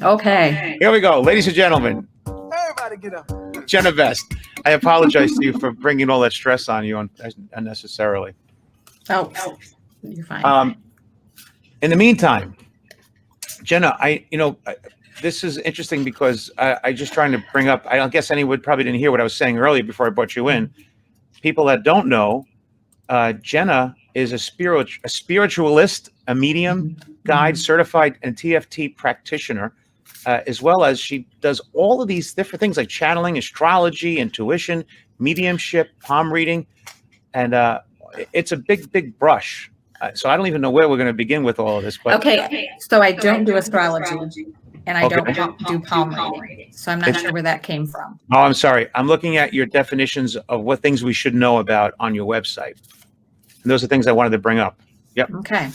Okay. Here we go, ladies and gentlemen. Everybody get up. Jenna Vest. I apologize to you for bringing all that stress on you unnecessarily. Oh, you're fine. In the meantime, Jenna, this is interesting because I just trying to bring up. I guess anyone probably didn't hear what I was saying earlier before I brought you in. People that don't know, Jenna is a spiritualist, a medium, guide, certified, and TFT practitioner, as well as she does all of these different things like channeling, astrology, intuition, mediumship, palm reading, and it's a big brush. So I don't even know where we're going to begin with all of this. But Okay. So I don't do astrology and I Okay. don't do palm reading. So I'm not sure where that came from. Oh, I'm sorry. I'm looking at your definitions of what things we should know about on your website. And those are things I wanted to bring up. Yep. Okay.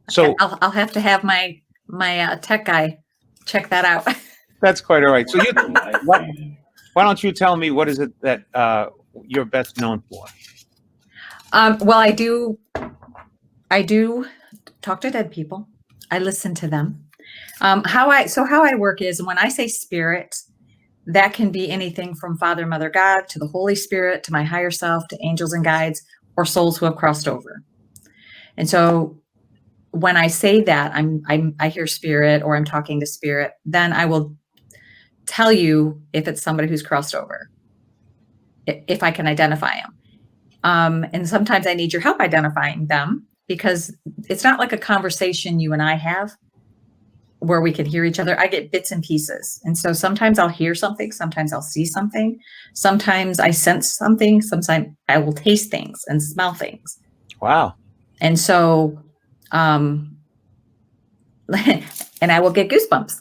So I'll have to have my tech guy check that out. that's quite all right. So why don't you tell me what is it that you're best known for? Well, I do talk to dead people. I listen to them. How I work is when I say spirit, that can be anything from Father, Mother, God to the Holy Spirit to my higher self to angels and guides or souls who have crossed over. And so when I say that I hear spirit or I'm talking to spirit, then I will tell you if it's somebody who's crossed over, if I can identify them. And sometimes I need your help identifying them because it's not like a conversation you and I have where we can hear each other. I get bits and pieces. And so sometimes I'll hear something, sometimes I'll see something, sometimes I sense something, sometimes I will taste things and smell things. Wow. And so, and I will get goosebumps.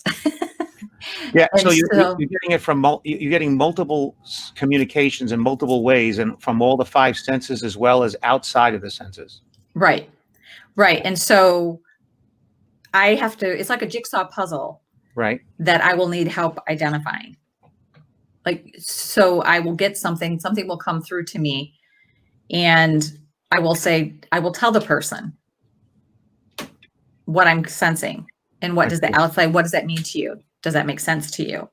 Yeah. So you're getting it from you're getting multiple communications in multiple ways, and from all the five senses as well as outside of the senses. Right. Right. And so I have to, it's like a jigsaw puzzle. Right. That I will need help identifying. Like, so I will get something will come through to me and I will tell the person what I'm sensing and what does that mean to you? Does that make sense to you?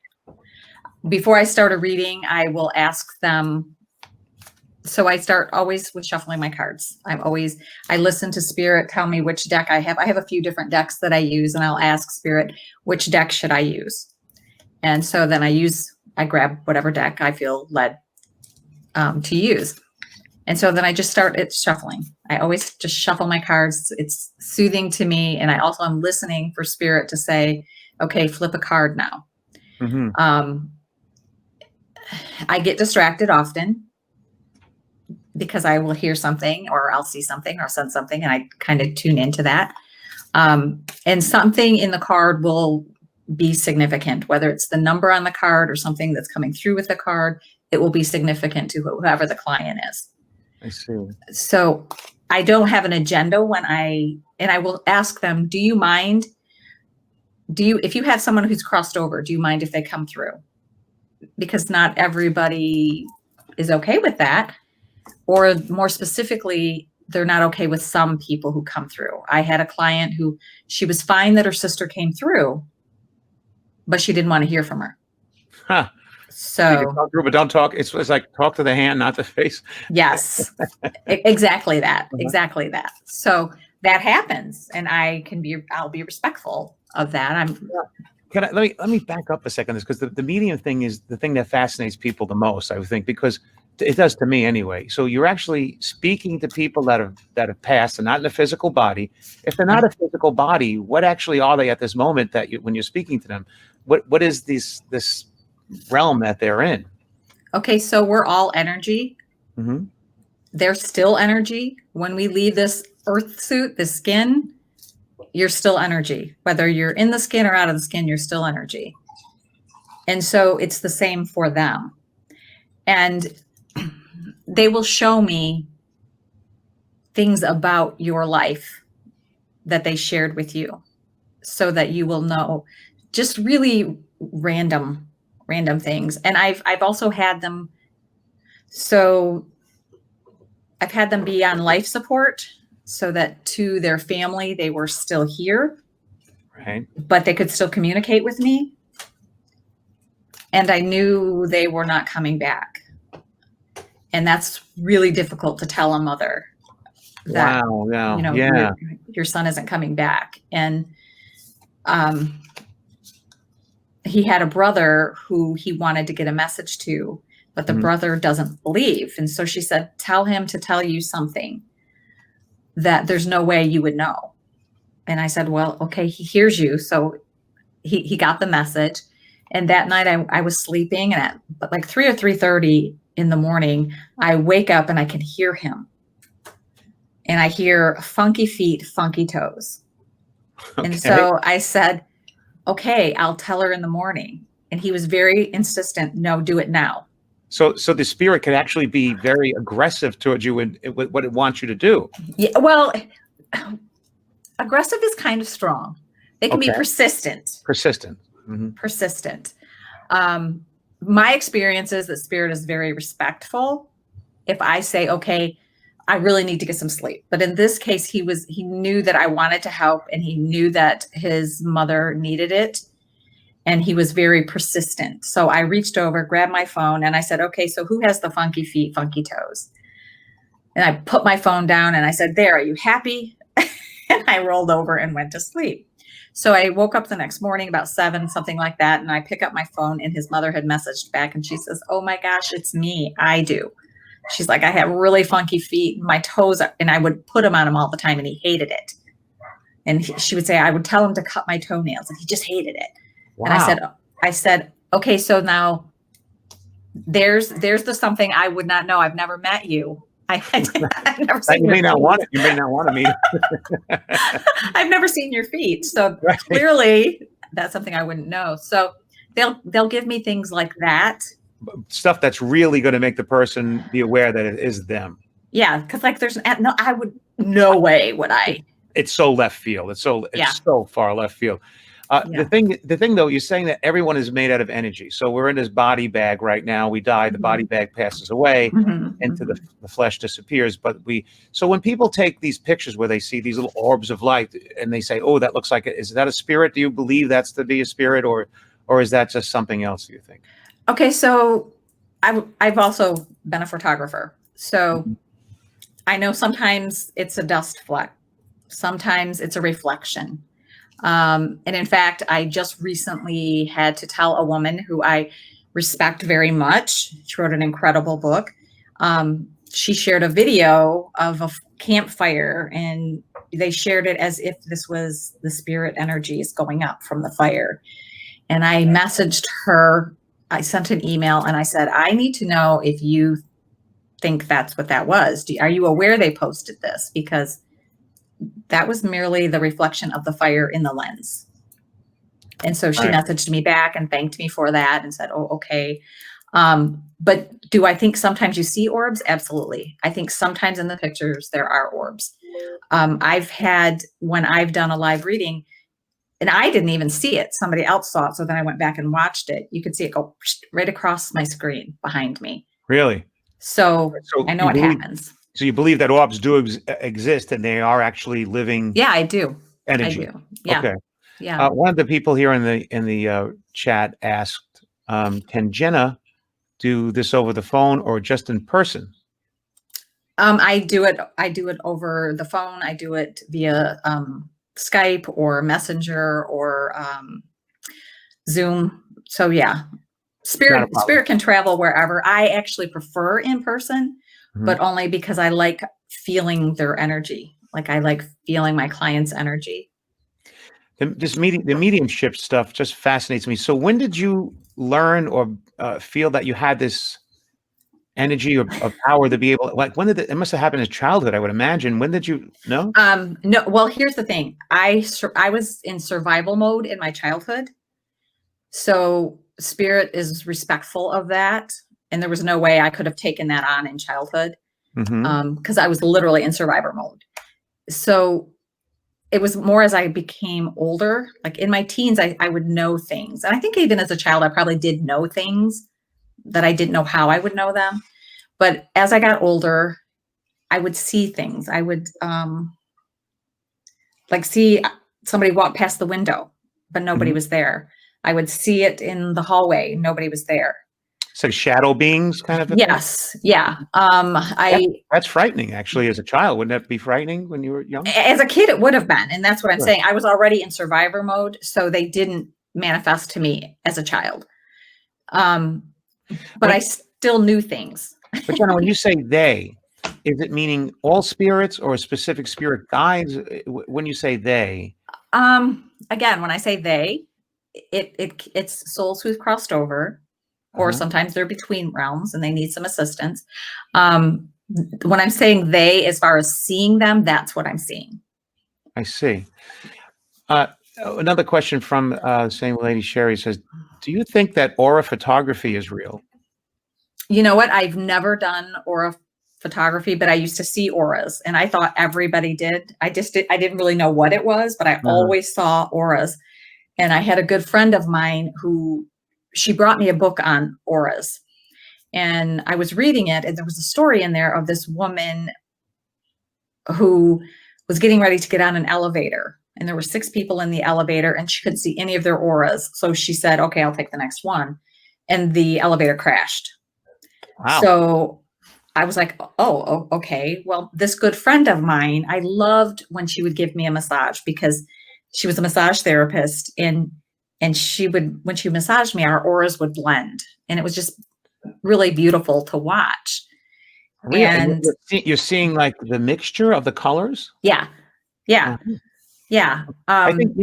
Before I start a reading, I will ask them. So I start always with shuffling my cards. I listen to spirit tell me which deck I have. I have a few different decks that I use and I'll ask spirit, which deck should I use? And so then I grab whatever deck I feel led to use. And so then I just start shuffling. I always just shuffle my cards. It's soothing to me. And I also am listening for spirit to say, okay, flip a card now. Mm-hmm. I get distracted often because I will hear something or I'll see something or sense something and I kind of tune into that. And something in the card will be significant, whether it's the number on the card or something that's coming through with the card, it will be significant to whoever the client is. I see. So I don't have an agenda and I will ask them, do you mind? If you have someone who's crossed over, do you mind if they come through? Because not everybody is okay with that. Or more specifically, they're not okay with some people who come through. I had a client who she was fine that her sister came through, but she didn't want to hear from her. Huh. So, talk through, but don't talk. It's like talk to the hand, not the face. Yes, exactly that. Exactly that. So that happens, and I'll be respectful of that. Let me back up a second, because the medium thing is the thing that fascinates people the most, I would think, because it does to me anyway. So you're actually speaking to people that have passed and not in a physical body. If they're not a physical body, what actually are they at this moment when you're speaking to them? What is this realm that they're in? Okay, so we're all energy. Mm-hmm. They're still energy. When we leave this earth suit, this skin, you're still energy. Whether you're in the skin or out of the skin, you're still energy. And so it's the same for them. And they will show me things about your life that they shared with you so that you will know just really random things. And I've also had them. So I've had them be on life support so that to their family, they were still here. Right. but they could still communicate with me. And I knew they were not coming back. And that's really difficult to tell a mother that, Wow. Yeah. you know, Yeah. your son isn't coming back. And he had a brother who he wanted to get a message to, but the Mhm. brother doesn't believe. And so she said, tell him to tell you something that there's no way you would know. And I said, well, okay, he hears you. So he got the message. And that night I was sleeping, and at like 3 or 3:30 in the morning, I wake up and I can hear him. And I hear funky feet, funky toes. Okay. And so I said, okay, I'll tell her in the morning. And he was very insistent. No, do it now. So the spirit could actually be very aggressive towards you and what it wants you to do. Yeah, well, aggressive is kind of strong. They can be Okay. persistent. Persistent. Mhm. Persistent. My experience is that spirit is very respectful. If I say, okay, I really need to get some sleep. But in this case, he knew that I wanted to help, and he knew that his mother needed it. And he was very persistent. So I reached over, grabbed my phone, and I said, okay, so who has the funky feet, funky toes? And I put my phone down and I said, there, are you happy? And I rolled over and went to sleep. So I woke up the next morning about 7, something like that. And I pick up my phone, and his mother had messaged back, and she says, oh my gosh, it's me. I do. She's like, I have really funky feet. My toes are, and I would put him on him all the time, and he hated it. And she would say, I would tell him to cut my toenails, and he just hated it. Wow. And I said, okay, so now there's the something I would not know. I've never met you. I've never seen You may your not feet. want it. You may not want to meet. I've never seen your feet. So Right. clearly that's something I wouldn't know. So they'll give me things like that. Stuff that's really going to make the person be aware that it is them. Yeah, because like no way would I. It's so left field. It's so far left field. Yeah. The thing though, you're saying that everyone is made out of energy. So we're in this body bag right now. We die. The body bag passes away, into the flesh disappears. But so when people take these pictures where they see these little orbs of light and they say, "Oh, that looks like it," is that a spirit? Do you believe that's to be a spirit, or is that just something else? Do you think? Okay, so I've also been a photographer. So I know sometimes it's a dust fleck, sometimes it's a reflection. And in fact, I just recently had to tell a woman who I respect very much. She wrote an incredible book. She shared a video of a campfire, and they shared it as if this was the spirit energies going up from the fire. And I messaged her. I sent an email and I said, I need to know if you think that's what that was. Are you aware they posted this? Because that was merely the reflection of the fire in the lens. And so she messaged me back and thanked me for that and said, oh, okay. But do I think sometimes you see orbs? Absolutely. I think sometimes in the pictures there are orbs. I've had, when I've done a live reading, and I didn't even see it, somebody else saw it. So then I went back and watched it. You could see it go right across my screen behind me. Really? So I know what happens. So you believe that orbs do exist and they are actually living? Yeah, I do. Energy. I do. Yeah. Okay. Yeah. One of the people here in the chat asked, can Jenna do this over the phone or just in person? I do it over the phone. I do it via Skype or Messenger or Zoom. So yeah, spirit can travel wherever. I actually prefer in person, but only because I like feeling their energy. Like I like feeling my client's energy. The mediumship stuff just fascinates me. So when did you learn or feel that you had this energy or power to be able, like, when did it must have happened in childhood, I would imagine. When did you know? No, well, here's the thing. I was in survival mode in my childhood. So spirit is respectful of that. And there was no way I could have taken that on in childhood. Because I was literally in survivor mode. So it was more as I became older, like in my teens, I would know things. And I think even as a child, I probably did know things that I didn't know how I would know them. But as I got older, I would see things. I would like see somebody walked past the window, but nobody was there. I would see it in the hallway. Nobody was there. It's like shadow beings kind of a thing? Yes. Yeah. That's frightening, actually, as a child. Wouldn't that be frightening when you were young? As a kid, it would have been. And that's what I'm Sure. saying. I was already in survivor mode. So they didn't manifest to me as a child. But I still knew things. But Jenna, when you say they, is it meaning all spirits or specific spirit guides? When you say they, Again, when I say they, it's souls who've crossed over, or sometimes they're between realms and they need some assistance. When I'm saying they, as far as seeing them, that's what I'm seeing. I see. Another question from the same lady, Sherry, says, do you think that aura photography is real? You know what? I've never done aura photography, but I used to see auras and I thought everybody did. I didn't really know what it was, but I always saw auras. And I had a good friend of mine who, she brought me a book on auras. And I was reading it, and there was a story in there of this woman who was getting ready to get on an elevator. And there were 6 people in the elevator, and she couldn't see any of their auras. So she said, okay, I'll take the next one. And the elevator crashed. Wow. So I was like, oh, okay. Well, this good friend of mine, I loved when she would give me a massage, because she was a massage therapist, and she would, when she massaged me, our auras would blend, and it was just really beautiful to watch. Really? And you're seeing like the mixture of the colors? Yeah. I think,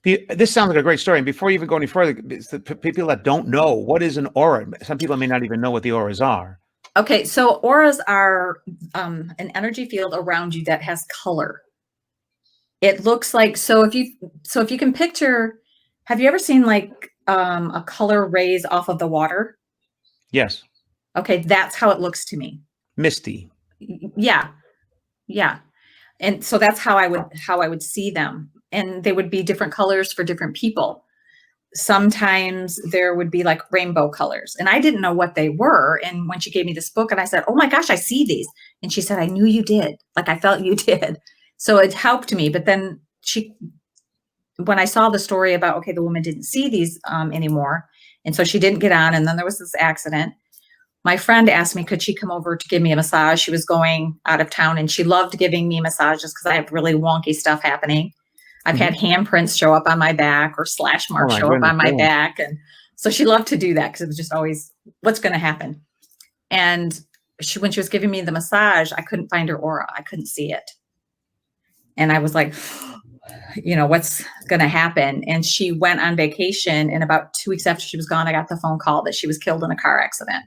this sounds like a great story. And before you even go any further, it's the people that don't know, what is an aura? Some people may not even know what the auras are. Okay. So auras are an energy field around you that has color. It looks like, so if you can picture, have you ever seen like a color rays off of the water? Yes. Okay. That's how it looks to me. Misty. Yeah. And so that's how I would see them. And they would be different colors for different people. Sometimes there would be like rainbow colors, and I didn't know what they were. And when she gave me this book, and I said, oh my gosh, I see these. And she said, I knew you did. Like, I felt you did. So it helped me. But then when I saw the story about, okay, the woman didn't see these anymore. And so she didn't get on. And then there was this accident. My friend asked me, could she come over to give me a massage? She was going out of town, and she loved giving me massages because I have really wonky stuff happening. I've had handprints show up on my back, or slash marks show up on my back. And so she loved to do that because it was just always, what's going to happen? And when she was giving me the massage, I couldn't find her aura. I couldn't see it. And I was like, what's going to happen? And she went on vacation, and about 2 weeks after she was gone, I got the phone call that she was killed in a car accident.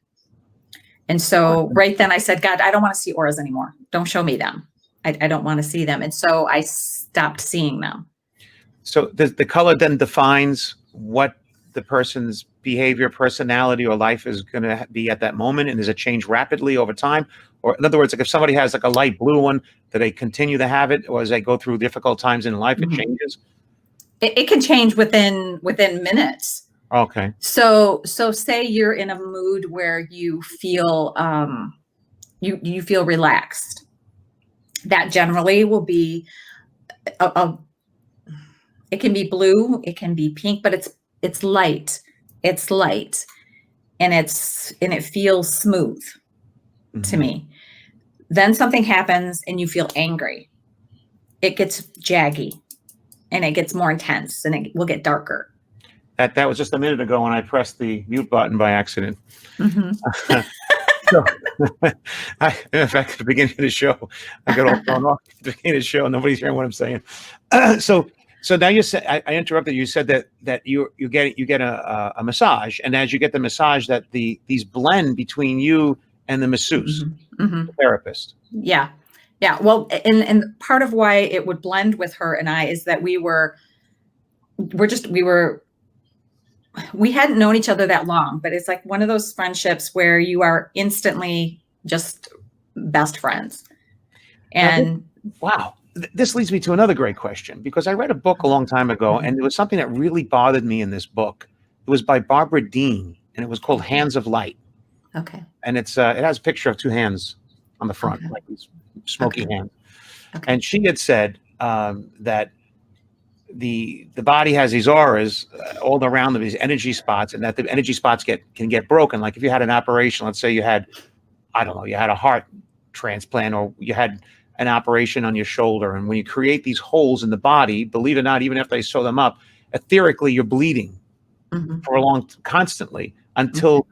And so right then I said, God, I don't want to see auras anymore. Don't show me them. I don't want to see them. And so I stopped seeing them. So the color then defines what the person's behavior, personality, or life is going to be at that moment. And does it change rapidly over time? Or in other words, like if somebody has like a light blue one, do they continue to have it? Or as they go through difficult times in life, it changes? It can change within minutes. Okay. So say you're in a mood where you feel you feel relaxed. That generally will be it can be blue, it can be pink, but it's light. It's light, and it feels smooth to me. Then something happens and you feel angry. It gets jaggy, and it gets more intense, and it will get darker. That was just a minute ago when I pressed the mute button by accident. So, in fact, at the beginning of the show, I got all thrown off at the beginning of the show. Nobody's hearing what I'm saying. So now you said, I interrupted. You said that you get a massage, and as you get the massage, that these blend between you and the masseuse, the therapist. Yeah. Well, and part of why it would blend with her and I is that we hadn't known each other that long, but it's like one of those friendships where you are instantly just best friends. And wow. This leads me to another great question, because I read a book a long time ago, and there was something that really bothered me in this book. It was by Barbara Dean, and it was called Hands of Light. Okay. And it has a picture of 2 hands on the front, like these smoky hands. Okay. And she had said that the body has these auras all around them, these energy spots, and that the energy spots can get broken. Like if you had an operation, let's say you had, I don't know, you had a heart transplant, or you had an operation on your shoulder, and when you create these holes in the body, believe it or not, even if they sew them up, etherically you're bleeding for constantly until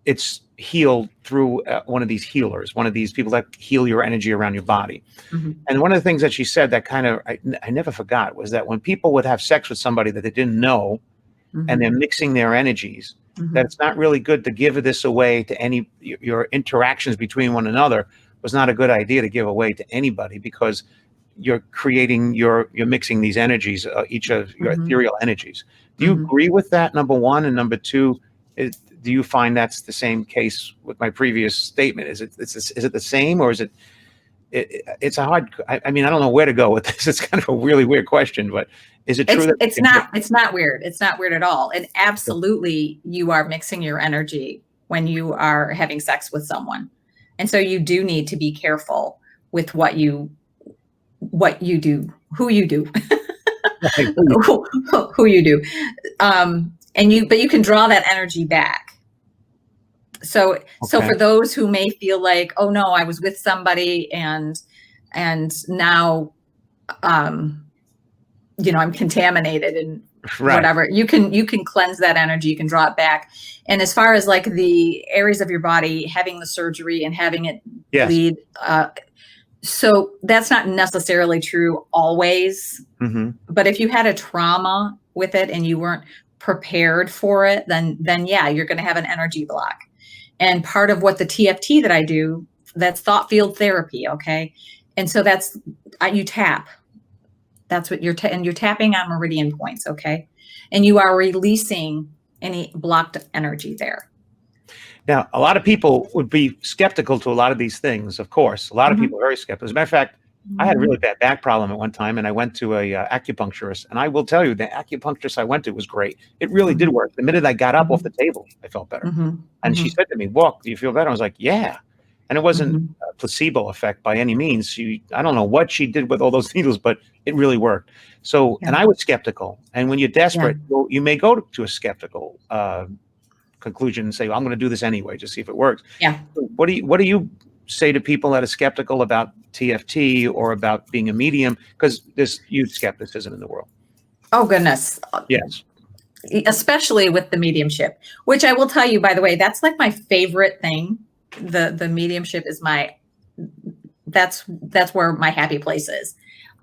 it's healed through one of these healers, one of these people that heal your energy around your body. And one of the things that she said that kind of I never forgot was that when people would have sex with somebody that they didn't know, and they're mixing their energies, that it's not really good to give this away to any, your interactions between one another was not a good idea to give away to anybody, because you're creating you're mixing these energies, each of your ethereal energies. Do you agree with that, number one? And number two, do you find that's the same case with my previous statement? Is it the same, or is it's a hard, I mean, I don't know where to go with this. It's kind of a really weird question, but is it true that it's not weird. It's not weird at all. And absolutely you are mixing your energy when you are having sex with someone. And so you do need to be careful with what you do, who you do, who you do. But you can draw that energy back. So for those who may feel like, oh no, I was with somebody and now, I'm contaminated and whatever, you can cleanse that energy, you can draw it back. And as far as like the areas of your body having the surgery and having it bleed, so that's not necessarily true always. But if you had a trauma with it and you weren't prepared for it, then yeah, you're going to have an energy block. And part of what the TFT that I do, that's thought field therapy. Okay. And so you tap. That's what you're tapping on meridian points. Okay. And you are releasing any blocked energy there. Now, a lot of people would be skeptical to a lot of these things. Of course, a lot of people are very skeptical. As a matter of fact, I had a really bad back problem at one time, and I went to a acupuncturist. And I will tell you, the acupuncturist I went to was great. It really did work. The minute I got up off the table, I felt better. And she said to me, "Walk, do you feel better?" I was like, "Yeah." And it wasn't a placebo effect by any means. I don't know what she did with all those needles, but it really worked. So, and I was skeptical. And when you're desperate, you may go to a skeptical conclusion and say, well, I'm going to do this anyway, just see if it works. Yeah. What do you say to people that are skeptical about TFT or about being a medium? Because there's huge skepticism in the world. Oh, goodness. Yes. Especially with the mediumship, which I will tell you, by the way, that's like my favorite thing. The mediumship is that's where my happy place is.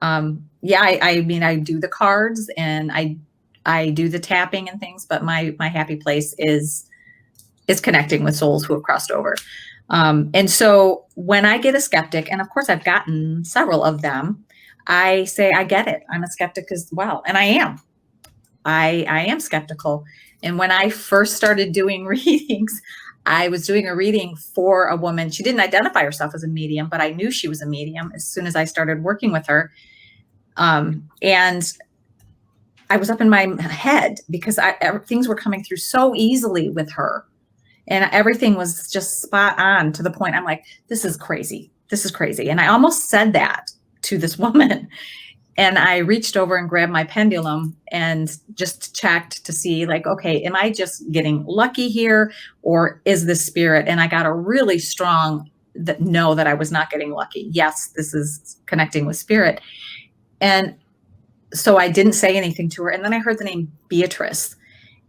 I mean, I do the cards and I do the tapping and things, but my happy place is connecting with souls who have crossed over. And so when I get a skeptic, and of course I've gotten several of them, I say, I get it. I'm a skeptic as well. And I am. I am skeptical. And when I first started doing readings, I was doing a reading for a woman. She didn't identify herself as a medium, but I knew she was a medium as soon as I started working with her. And I was up in my head because things were coming through so easily with her. And everything was just spot on to the point. I'm like, this is crazy. This is crazy. And I almost said that to this woman. And I reached over and grabbed my pendulum and just checked to see, like, okay, am I just getting lucky here, or is this spirit? And I got a really strong no, that I was not getting lucky. Yes, this is connecting with spirit. And so I didn't say anything to her. And then I heard the name Beatrice.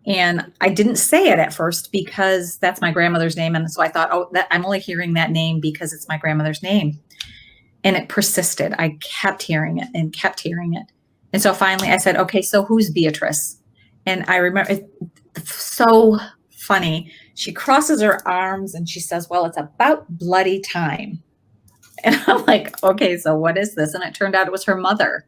And I didn't say it at first because that's my grandmother's name. And so I thought, oh, I'm only hearing that name because it's my grandmother's name. And it persisted. I kept hearing it and kept hearing it. And so finally I said, okay, so who's Beatrice? And I remember it's so funny. She crosses her arms and she says, well, it's about bloody time. And I'm like, okay, so what is this? And it turned out it was her mother.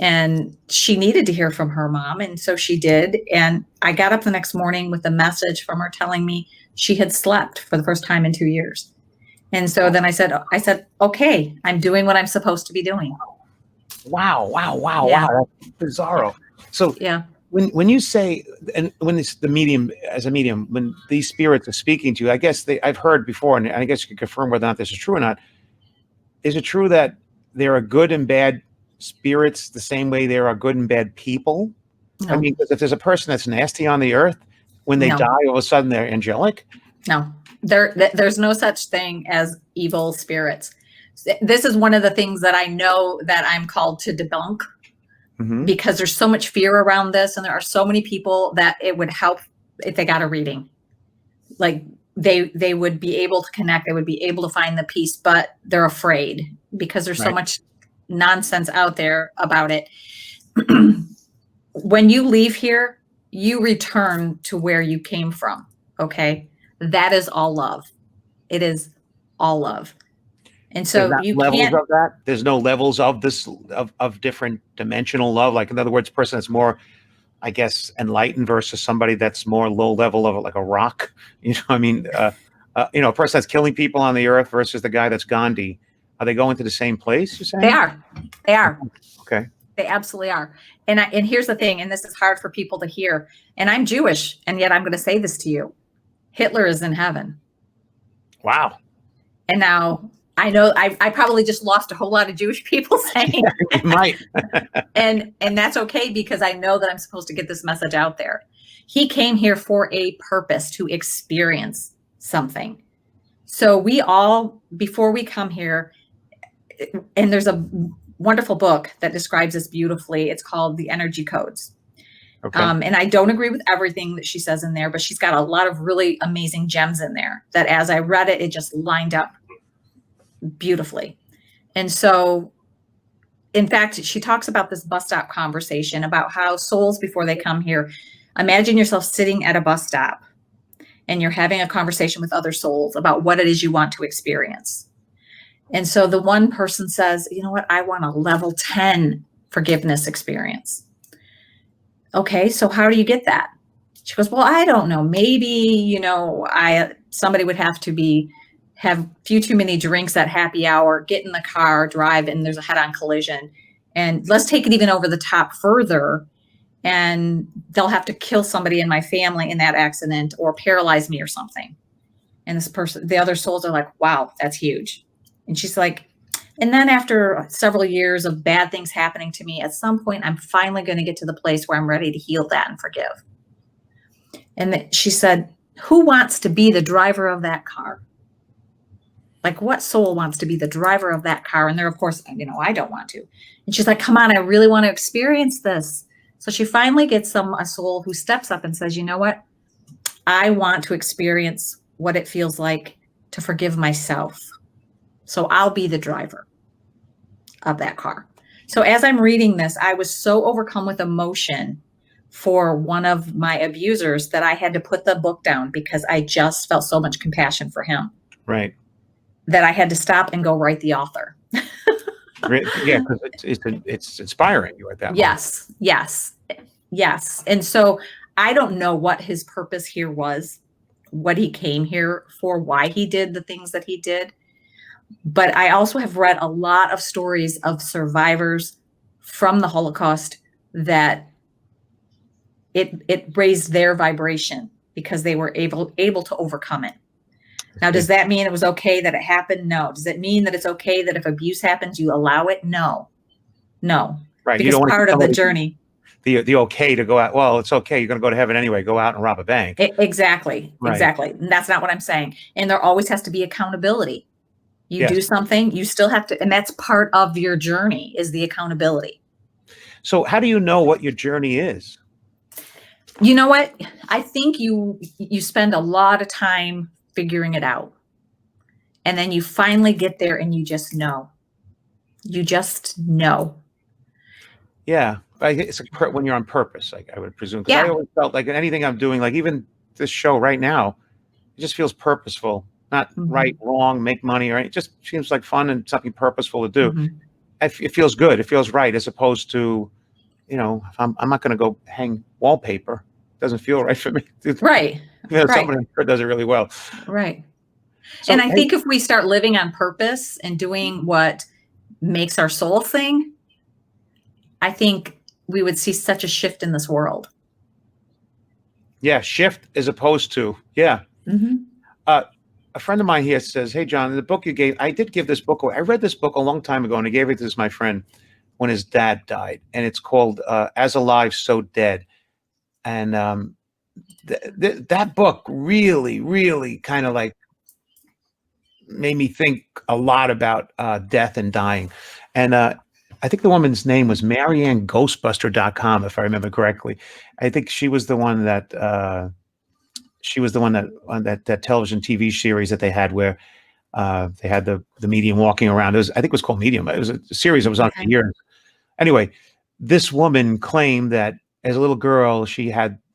And she needed to hear from her mom. And so she did. And I got up the next morning with a message from her telling me she had slept for the first time in 2 years. And so then I said, okay, I'm doing what I'm supposed to be doing. Wow. Yeah. Wow. That's bizarro. So yeah, when you say, and when it's the medium, as a medium, when these spirits are speaking to you, I guess I've heard before, and I guess you can confirm whether or not this is true or not. Is it true that there are good and bad spirits the same way there are good and bad people? I No, mean, 'cause if there's a person that's nasty on the earth, when they No. die, all of a sudden they're angelic. no, there's no such thing as evil spirits. This is one of the things that I know that I'm called to debunk, Mhm. because there's so much fear around this, and there are so many people that it would help if they got a reading. Like they would be able to connect, they would be able to find the peace, but they're afraid because there's so Right. much nonsense out there about it. When you leave here, you return to where you came from. Okay. That is all love. It is all love. And There's so not you levels can't, of that. There's no levels of this of different dimensional love. Like, in other words, a person that's more, I guess, enlightened versus somebody that's more low level of like a rock. You know, I mean, a person that's killing people on the earth versus the guy that's Gandhi. Are they going to the same place? You're saying? they are. They are. Okay. They absolutely are. And here's the thing, and this is hard for people to hear. And I'm Jewish, and yet I'm going to say this to you. Hitler is in heaven. Wow. And now I know I probably just lost a whole lot of Jewish people saying You might. and that's okay, because I know that I'm supposed to get this message out there. He came here for a purpose, to experience something. So we all, before we come here, and there's a wonderful book that describes this beautifully. It's called The Energy Codes. Okay. And I don't agree with everything that she says in there, but she's got a lot of really amazing gems in there that, as I read it, it just lined up beautifully. And so, in fact, she talks about this bus stop conversation about how souls, before they come here, imagine yourself sitting at a bus stop and you're having a conversation with other souls about what it is you want to experience. And so the one person says, you know what, I want a level 10 forgiveness experience. Okay, so how do you get that? She goes, well, I don't know. Maybe, somebody would have to have a few too many drinks at happy hour, get in the car, drive, and there's a head-on collision. And let's take it even over the top further. And they'll have to kill somebody in my family in that accident or paralyze me or something. And this person, the other souls are like, wow, that's huge. And she's like, and then after several years of bad things happening to me, at some point, I'm finally going to get to the place where I'm ready to heal that and forgive. And she said, who wants to be the driver of that car? Like, what soul wants to be the driver of that car? And they're, of course, I don't want to. And she's like, come on, I really want to experience this. So she finally gets a soul who steps up and says, you know what? I want to experience what it feels like to forgive myself. So I'll be the driver of that car. So as I'm reading this, I was so overcome with emotion for one of my abusers that I had to put the book down, because I just felt so much compassion for him. Right. That I had to stop and go write the author. Yeah, because it's inspiring you at that moment. Yes. And so I don't know what his purpose here was, what he came here for, why he did the things that he did. But I also have read a lot of stories of survivors from the Holocaust that it raised their vibration because they were able to overcome it. Now, does that mean it was okay that it happened? No. Does it mean that it's okay that if abuse happens, you allow it? No. Right. Because you don't want part of the journey. The okay to go out. Well, it's okay. You're going to go to heaven anyway. Go out and rob a bank. Exactly. Right. Exactly. And that's not what I'm saying. And there always has to be accountability. You do something, you still have to, and that's part of your journey, is the accountability. So how do you know what your journey is? You know what? I think you spend a lot of time figuring it out. And then you finally get there and you just know. You just know. Yeah. It's like when you're on purpose, like I would presume. Because I always felt like anything I'm doing, like even this show right now, it just feels purposeful. Not right, wrong, make money, or it just seems like fun and something purposeful to do. It feels good. It feels right, as opposed to, I'm not going to go hang wallpaper. It doesn't feel right for me. Right. Someone does it really well. Right. So, and I think if we start living on purpose and doing what makes our soul sing, I think we would see such a shift in this world. Yeah, shift as opposed to, a friend of mine here says, hey, John, the book you gave, I did give this book away. I read this book a long time ago, and I gave it to my friend. when his dad died, and it's called As Alive, So Dead. And that book really, really kind of like made me think a lot about death and dying. And I think the woman's name was MarianneGhostbuster.com, if I remember correctly. I think she was the one that on that television TV series that they had where they had the medium walking around. I think it was called Medium. It was a series that was on for years. Anyway, this woman claimed that as a little girl, she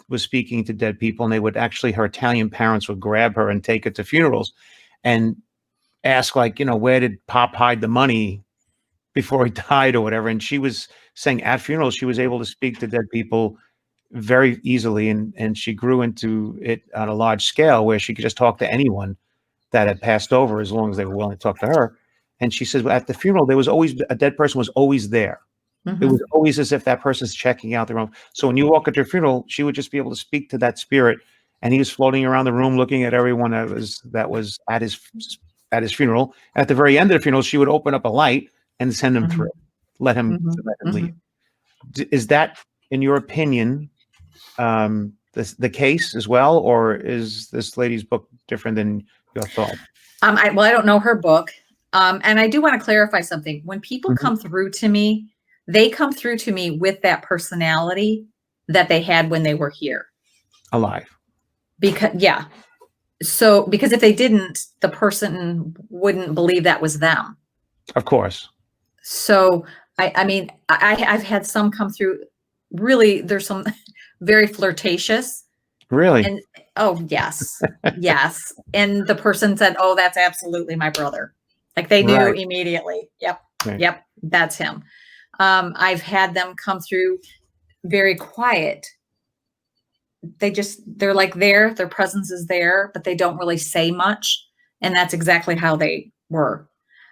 was speaking to dead people, and they would actually, her Italian parents would grab her and take her to funerals and ask, like, where did Pop hide the money before he died or whatever. And she was saying at funerals, she was able to speak to dead people very easily. And she grew into it on a large scale where she could just talk to anyone that had passed over as long as they were willing to talk to her. And she says, at the funeral, there was always a dead person was always there. It was always as if that person's checking out their own. So when you walk at their funeral, she would just be able to speak to that spirit, and he was floating around the room looking at everyone that was at his funeral. At the very end of the funeral, she would open up a light and send him through, let him leave. Is that, in your opinion, the case as well, or is this lady's book different than your thought? I don't know her book, and I do want to clarify something. When people come through to me, they come through to me with that personality that they had when they were here. Alive. Because if they didn't, the person wouldn't believe that was them. Of course. So, I've had some come through. Really, there's some very flirtatious. Really? And oh, yes. Yes. And the person said, oh, that's absolutely my brother. Like they knew immediately. Yep. Okay. Yep. That's him. I've had them come through very quiet. They're like their presence is there, but they don't really say much. And that's exactly how they were.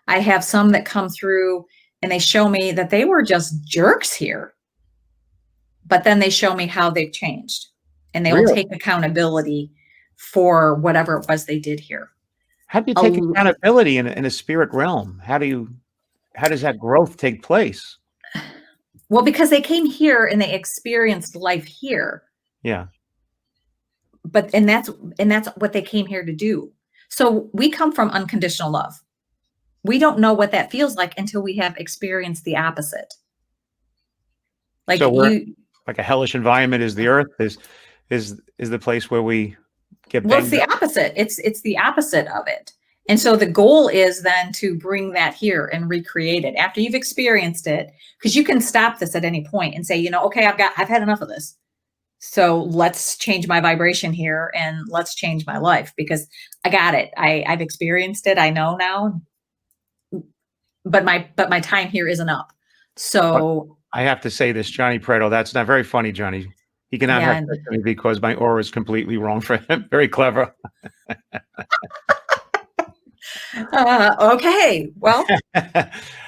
I have some that come through and they show me that they were just jerks here, but then they show me how they've changed, and they will take accountability for whatever it was they did here. How do you take accountability in a spirit realm? How does that growth take place? Well, because they came here and they experienced life here. Yeah. And that's what they came here to do. So we come from unconditional love. We don't know what that feels like until we have experienced the opposite. Like like a hellish environment is the earth, is the place where we get. Well, it's the opposite. It's the opposite of it. And so the goal is then to bring that here and recreate it after you've experienced it, because you can stop this at any point and say, okay, I've had enough of this. So let's change my vibration here and let's change my life, because I got it. I've experienced it. I know now, but my time here isn't up. So I have to say this, Johnny Preto, that's not very funny, Johnny. He cannot have sex with me because my aura is completely wrong for him. Very clever. Okay. Well,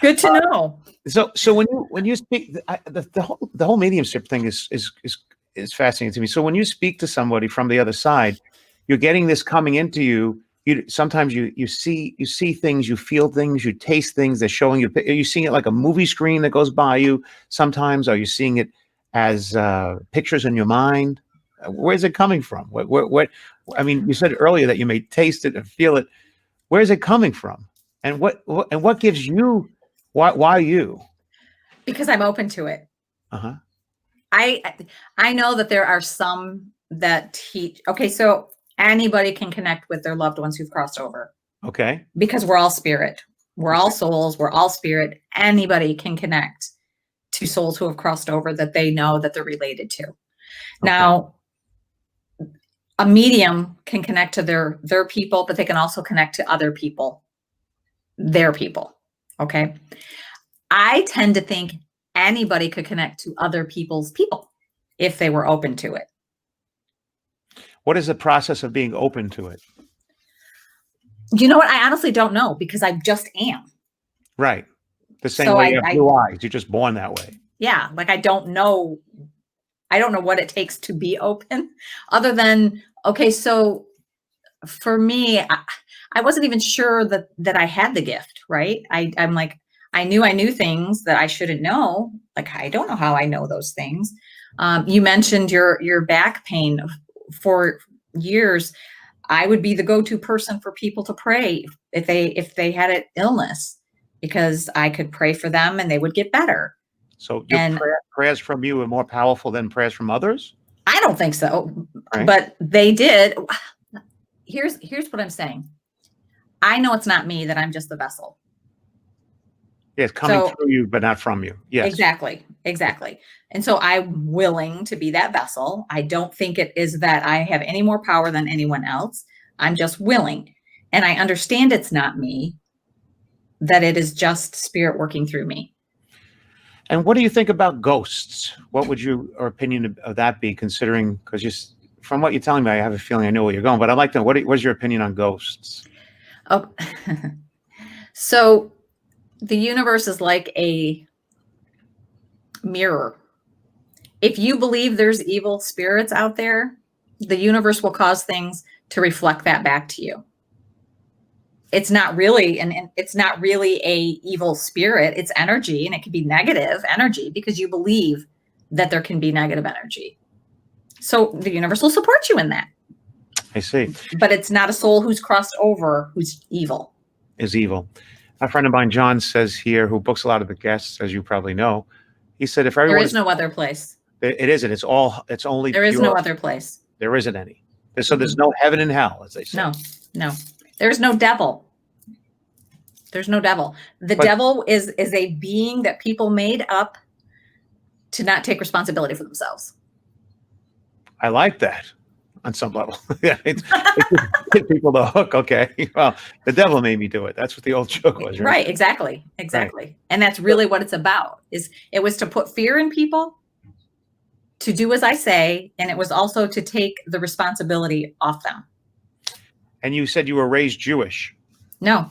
good to know. So when you speak, the whole mediumship thing is fascinating to me. So when you speak to somebody from the other side, you're getting this coming into you. Sometimes you see things, you feel things, you taste things. They're showing you. Are you seeing it like a movie screen that goes by you? Sometimes are you seeing it as pictures in your mind? Where's it coming from? What? I mean, you said earlier that you may taste it and feel it. Where's it coming from? And what gives you? Why you? Because I'm open to it. Uh-huh. I know that there are some that teach. Okay, so anybody can connect with their loved ones who've crossed over. Okay. Because we're all spirit. We're all souls. We're all spirit. Anybody can connect to souls who have crossed over that they know that they're related to. Okay. Now, a medium can connect to their people, but they can also connect to other people, their people. Okay. I tend to think anybody could connect to other people's people if they were open to it. What is the process of being open to it? You know what? I honestly don't know, because I just am. Right. The same way you have blue eyes. You're just born that way. Yeah. Like I don't know what it takes to be open, other than, okay, so for me, I wasn't even sure that I had the gift, right? I'm like, I knew things that I shouldn't know. Like, I don't know how I know those things. You mentioned your back pain. For years, I would be the go-to person for people to pray if they had an illness, because I could pray for them and they would get better. So your And prayers from you are more powerful than prayers from others? I don't think so, Right. but they did. Here's what I'm saying. I know it's not me, that I'm just the vessel. Yeah, it's coming So through you, but not from you. Yes. exactly. And so I'm willing to be that vessel. I don't think it is that I have any more power than anyone else. I'm just willing. And I understand it's not me, that it is just spirit working through me. And what do you think about ghosts? What would your opinion of that be, considering, because from what you're telling me, I have a feeling I know where you're going, but I'd like to know, what's your opinion on ghosts? Oh, so the universe is like a mirror. If you believe there's evil spirits out there, the universe will cause things to reflect that back to you. It's not really a evil spirit. It's energy, and it can be negative energy because you believe that there can be negative energy. So the universe will support you in that. I see. But it's not a soul who's crossed over who's evil. Is evil. A friend of mine, John, says here, who books a lot of the guests, as you probably know, he said, if everyone, There is no other place. it isn't. It's only There is pure, no other place. There isn't any. So there's no heaven and hell, as they say. No. There's no devil. There's no devil. The devil is a being that people made up to not take responsibility for themselves. I like that on some level. Yeah, it's get people the hook. Okay, well, the devil made me do it. That's what the old joke was, right? Right, exactly. Right. And that's really what it's about. It was to put fear in people, to do as I say, and it was also to take the responsibility off them. And you said you were raised Jewish. No,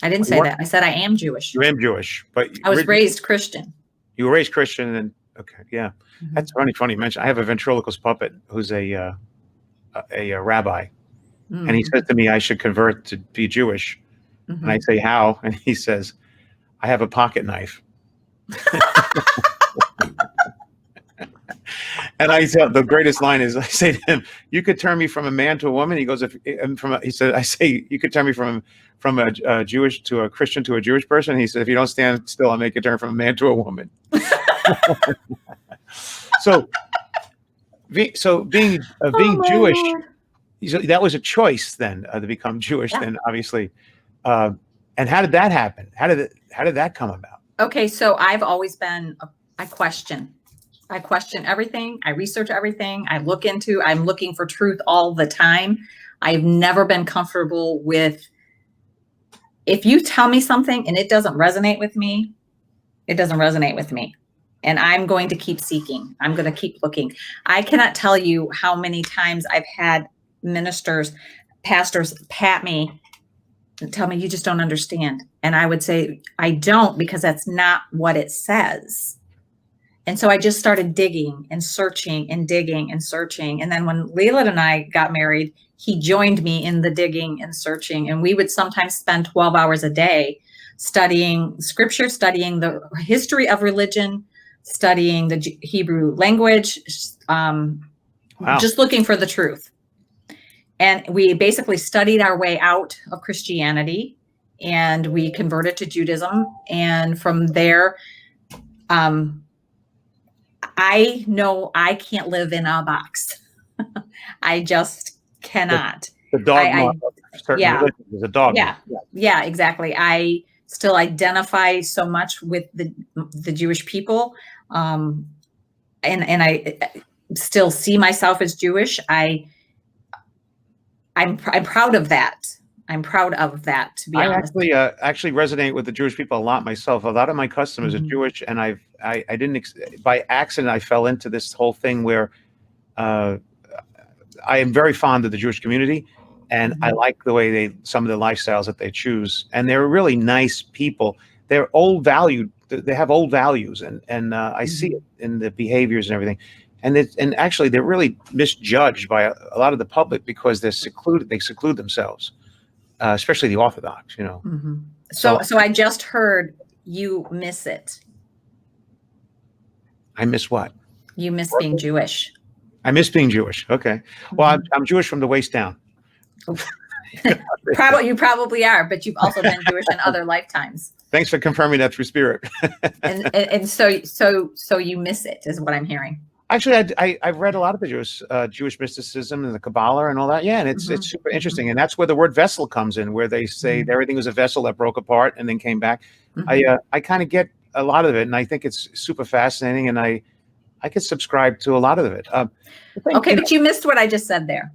I didn't say that. I said I am Jewish. You am Jewish, but I was raised Christian. You were raised Christian, and okay, yeah, that's funny you mentioned. I have a ventriloquist puppet who's a rabbi, and he says to me I should convert to be Jewish, and I say how, and he says, I have a pocket knife. And I said, the greatest line is, I say to him, you could turn me from a man to a woman. He goes, I say, you could turn me from a Jewish to a Christian to a Jewish person. He said, if you don't stand still, I'll make you turn from a man to a woman. So being Jewish, so that was a choice then, to become Jewish. Yeah. Then obviously, and how did that happen? How did that come about? Okay, so I've always been I question everything. I research everything. I'm looking for truth all the time. I've never been comfortable with, if you tell me something and it doesn't resonate with me, it doesn't resonate with me. And I'm going to keep seeking. I'm going to keep looking. I cannot tell you how many times I've had pastors pat me and tell me, you just don't understand. And I would say, I don't, because that's not what it says. And so I just started digging and searching and digging and searching. And then when Leland and I got married, he joined me in the digging and searching. And we would sometimes spend 12 hours a day studying scripture, studying the history of religion, studying the Hebrew language, just looking for the truth. And we basically studied our way out of Christianity, and we converted to Judaism. And from there, I know I can't live in a box. I just cannot. The dogma of certain religions is a dogma. Yeah, exactly. I still identify so much with the Jewish people, and I still see myself as Jewish. I'm proud of that. I'm proud of that, to be honest. I actually resonate with the Jewish people a lot myself. A lot of my customers are Jewish, and I didn't, by accident, I fell into this whole thing where I am very fond of the Jewish community, and I like the way some of the lifestyles that they choose, and they're really nice people. They're old valued. They have old values, and I see it in the behaviors and everything. And actually, they're really misjudged by a lot of the public because they're secluded. They seclude themselves. Especially the Orthodox, So I just heard you miss it. I miss what? You miss being Jewish. I miss being Jewish. Okay. Well, I'm Jewish from the waist down. Probably you probably are, but you've also been Jewish in other lifetimes. Thanks for confirming that through spirit. and so you miss it, is what I'm hearing. Actually, I've read a lot of the Jewish mysticism and the Kabbalah and all that. Yeah, and it's super interesting, and that's where the word vessel comes in, where they say everything was a vessel that broke apart and then came back. I kind of get a lot of it, and I think it's super fascinating, and I could subscribe to a lot of it. Okay, but you missed what I just said there.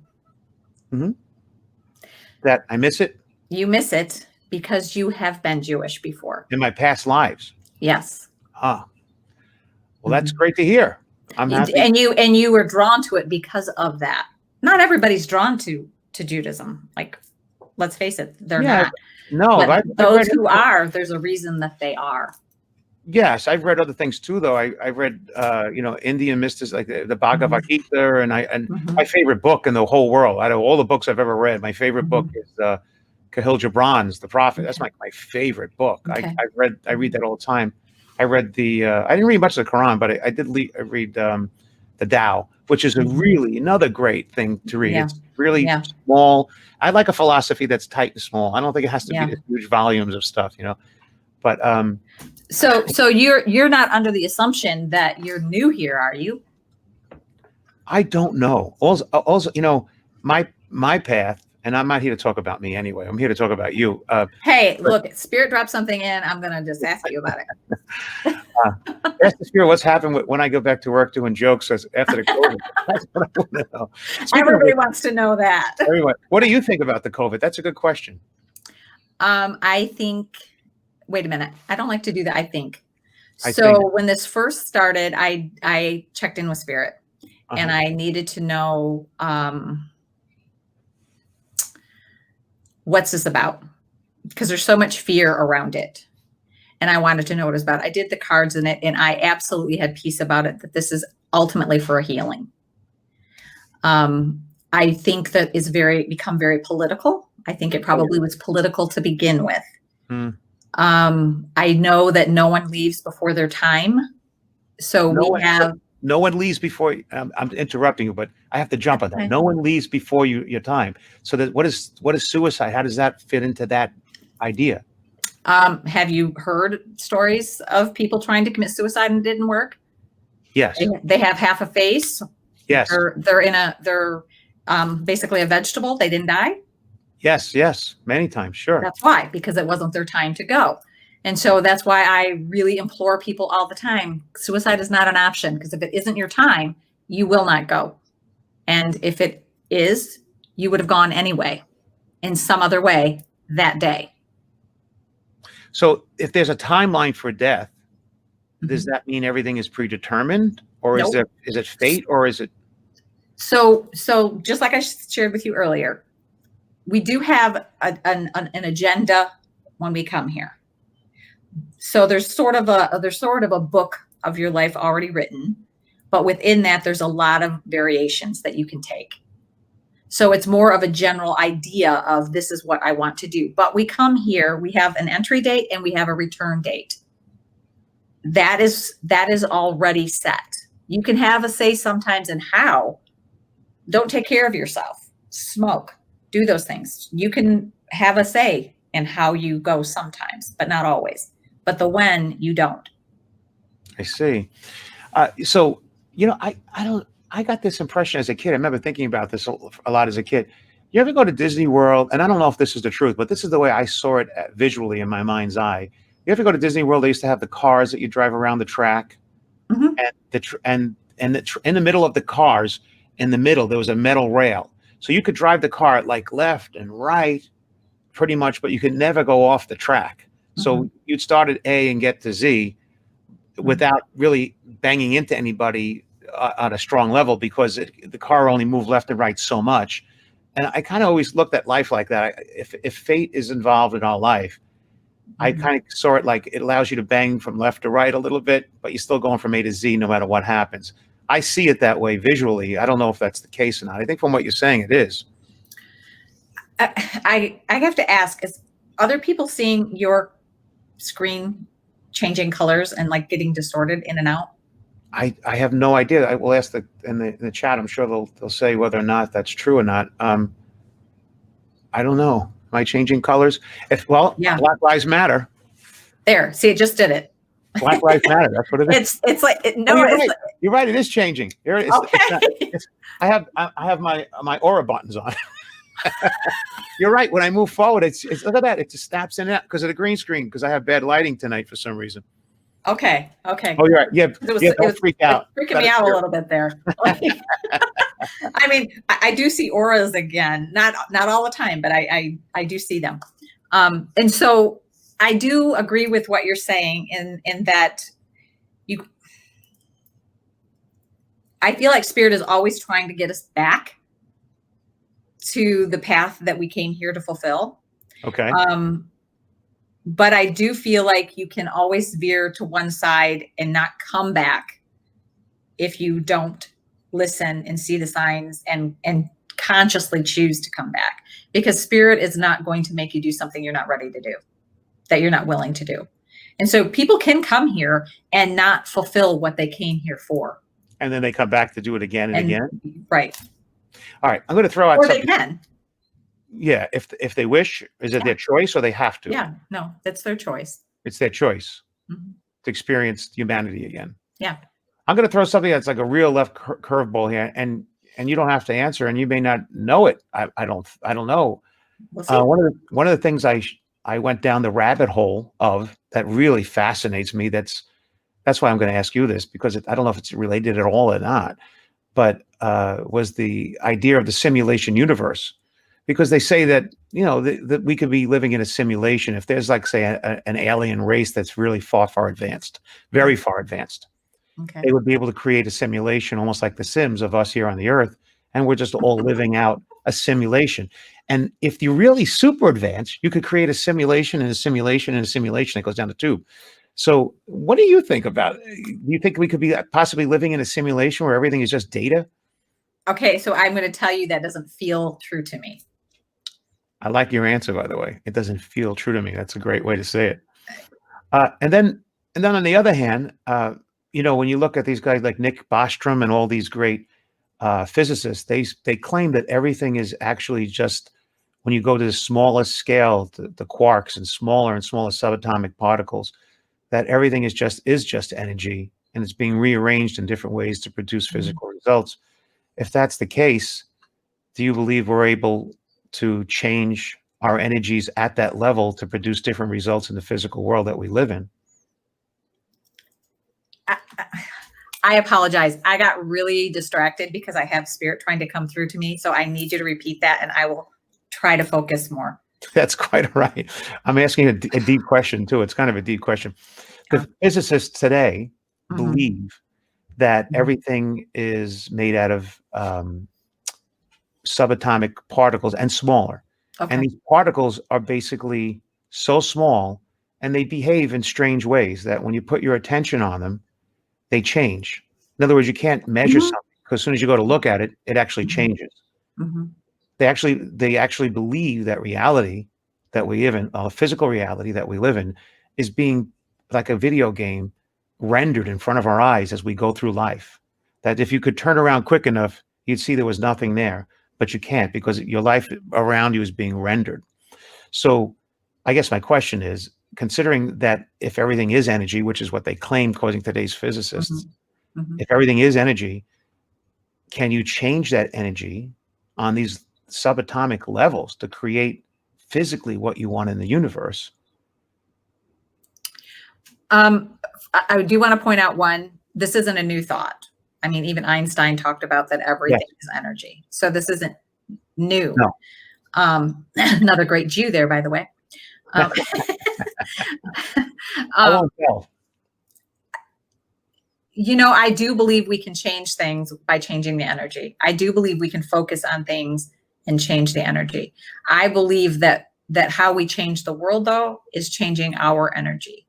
That I miss it. You miss it because you have been Jewish before In my past lives. Yes. Well, that's great to hear. I'm happy. And you were drawn to it because of that. Not everybody's drawn to Judaism. Like, let's face it, they're not. No, but those who are, there's a reason that they are. Yes, I've read other things too, though. I read, Indian mystics, like the Bhagavad Gita, and my favorite book in the whole world, out of all the books I've ever read, my favorite book is Kahil Gibran's The Prophet. That's my favorite book. Okay. I read that all the time. I read I didn't read much of the Quran, but I did read the Tao, which is another great thing to read. It's really small. I like a philosophy that's tight and small. I don't think it has to be huge volumes of stuff, But so you're not under the assumption that you're new here, are you? I don't know. Also, my path, and I'm not here to talk about me anyway. I'm here to talk about you. Hey, look, Spirit dropped something in. I'm gonna just ask you about it. Ask the Spirit what's happened when I go back to work doing jokes after the COVID. That's what I want to know. Everybody wants to know that. Everyone, what do you think about the COVID? That's a good question. I think. Wait a minute. I don't like to do that. I think. When this first started, I checked in with Spirit, and I needed to know what's this about, because there's so much fear around it, and I wanted to know what it was about. I did the cards in it, and I absolutely had peace about it, that this is ultimately for a healing. I think that it's become very political. I think it probably was political to begin with. I know that no one leaves before their time. So no one leaves before. I'm interrupting you, but I have to jump on that. No one leaves before your time. So what is suicide? How does that fit into that idea? Have you heard stories of people trying to commit suicide and it didn't work? Yes. They have half a face. Yes. They're basically a vegetable. They didn't die. Yes, many times, sure. That's why, because it wasn't their time to go. And so that's why I really implore people all the time, suicide is not an option, because if it isn't your time, you will not go. And if it is, you would have gone anyway, in some other way that day. So if there's a timeline for death, does that mean everything is predetermined, or is it fate, or is it? So just like I shared with you earlier, we do have an agenda when we come here. So there's sort of a book of your life already written, but within that, there's a lot of variations that you can take. So it's more of a general idea of this is what I want to do. But we come here, we have an entry date and we have a return date. That is already set. You can have a say sometimes in how. Don't take care of yourself. Smoke. Do those things. You can have a say in how you go sometimes, but not always. But the when, you don't. I see. I got this impression as a kid. I remember thinking about this a lot as a kid. You ever go to Disney World? And I don't know if this is the truth, but this is the way I saw it visually in my mind's eye. You ever go to Disney World? They used to have the cars that you drive around the track, and in the middle of the cars, in the middle there was a metal rail. So you could drive the car like left and right pretty much, but you could never go off the track. So you'd start at A and get to Z without really banging into anybody on a strong level, because the car only moved left and right so much. And I kind of always looked at life like that. If fate is involved in our life, I kind of saw it like it allows you to bang from left to right a little bit, but you're still going from A to Z no matter what happens. I see it that way visually. I don't know if that's the case or not. I think from what you're saying, it is. I have to ask, is other people seeing your screen changing colors and like getting distorted in and out? I have no idea. I will ask in the chat. I'm sure they'll say whether or not that's true or not. I don't know. Am I changing colors? Yeah. Black Lives Matter. There. See, it just did it. Black Lives Matter. That's what it is. It's like no. You're It's right. like, You're right. It is changing. okay. I have my aura buttons on. You're right. When I move forward, it's look at that. It just snaps in and out because of the green screen. Because I have bad lighting tonight for some reason. Okay. Oh, you're right. Yeah. Don't freak out. Freaking me out a little bit there. I mean, I do see auras again. Not all the time, but I do see them. And so I do agree with what you're saying in that I feel like spirit is always trying to get us back to the path that we came here to fulfill. Okay. But I do feel like you can always veer to one side and not come back if you don't listen and see the signs and consciously choose to come back, because spirit is not going to make you do something you're not ready to do, that you're not willing to do. And so people can come here and not fulfill what they came here for. And then they come back to do it again and again. Right. All right. I'm going to throw out Or something. they can. Yeah. If they wish, is it their choice or they have to? Yeah. No, that's their choice. It's their choice Mhm. to experience humanity again. Yeah. I'm going to throw something that's like a real left curveball here, and you don't have to answer, and you may not know it. I don't know. We'll see. One of the things I went down the rabbit hole of that really fascinates me. That's why I'm going to ask you this, because I don't know if it's related at all or not, but was the idea of the simulation universe, because they say that that we could be living in a simulation if there's like say an alien race that's really far advanced, very far advanced. Okay. They would be able to create a simulation almost like the Sims of us here on the earth, and we're just all living out a simulation. And if you're really super advanced, you could create a simulation and a simulation and a simulation that goes down the tube. So what do you think about it? Do you think we could be possibly living in a simulation where everything is just data? Okay, so I'm going to tell you that doesn't feel true to me. I like your answer, by the way. It doesn't feel true to me. That's a great way to say it. And then on the other hand, when you look at these guys like Nick Bostrom and all these great physicists, they claim that everything is actually just, when you go to the smallest scale, the quarks and smaller subatomic particles, that everything is just energy, and it's being rearranged in different ways to produce physical results. If that's the case, do you believe we're able to change our energies at that level to produce different results in the physical world that we live in? I apologize. I got really distracted because I have spirit trying to come through to me. So I need you to repeat that, and I will try to focus more. That's quite all right. I'm asking a deep question too. It's kind of a deep question. The physicists today believe that everything is made out of subatomic particles and smaller. Okay. And these particles are basically so small, and they behave in strange ways that when you put your attention on them, they change. In other words, you can't measure something, because as soon as you go to look at it, it actually changes. They actually believe that reality that we live in, physical reality that we live in, is being like a video game rendered in front of our eyes as we go through life. That if you could turn around quick enough, you'd see there was nothing there, but you can't, because your life around you is being rendered. So I guess my question is, considering that if everything is energy, which is what they claim, according to today's physicists, if everything is energy, can you change that energy on these subatomic levels to create physically what you want in the universe? I do want to point out this isn't a new thought. I mean, even Einstein talked about that everything is energy. So this isn't new. No. Another great Jew there, by the way. I won't tell. I do believe we can change things by changing the energy. I do believe we can focus on things and change the energy. I believe that how we change the world, though, is changing our energy.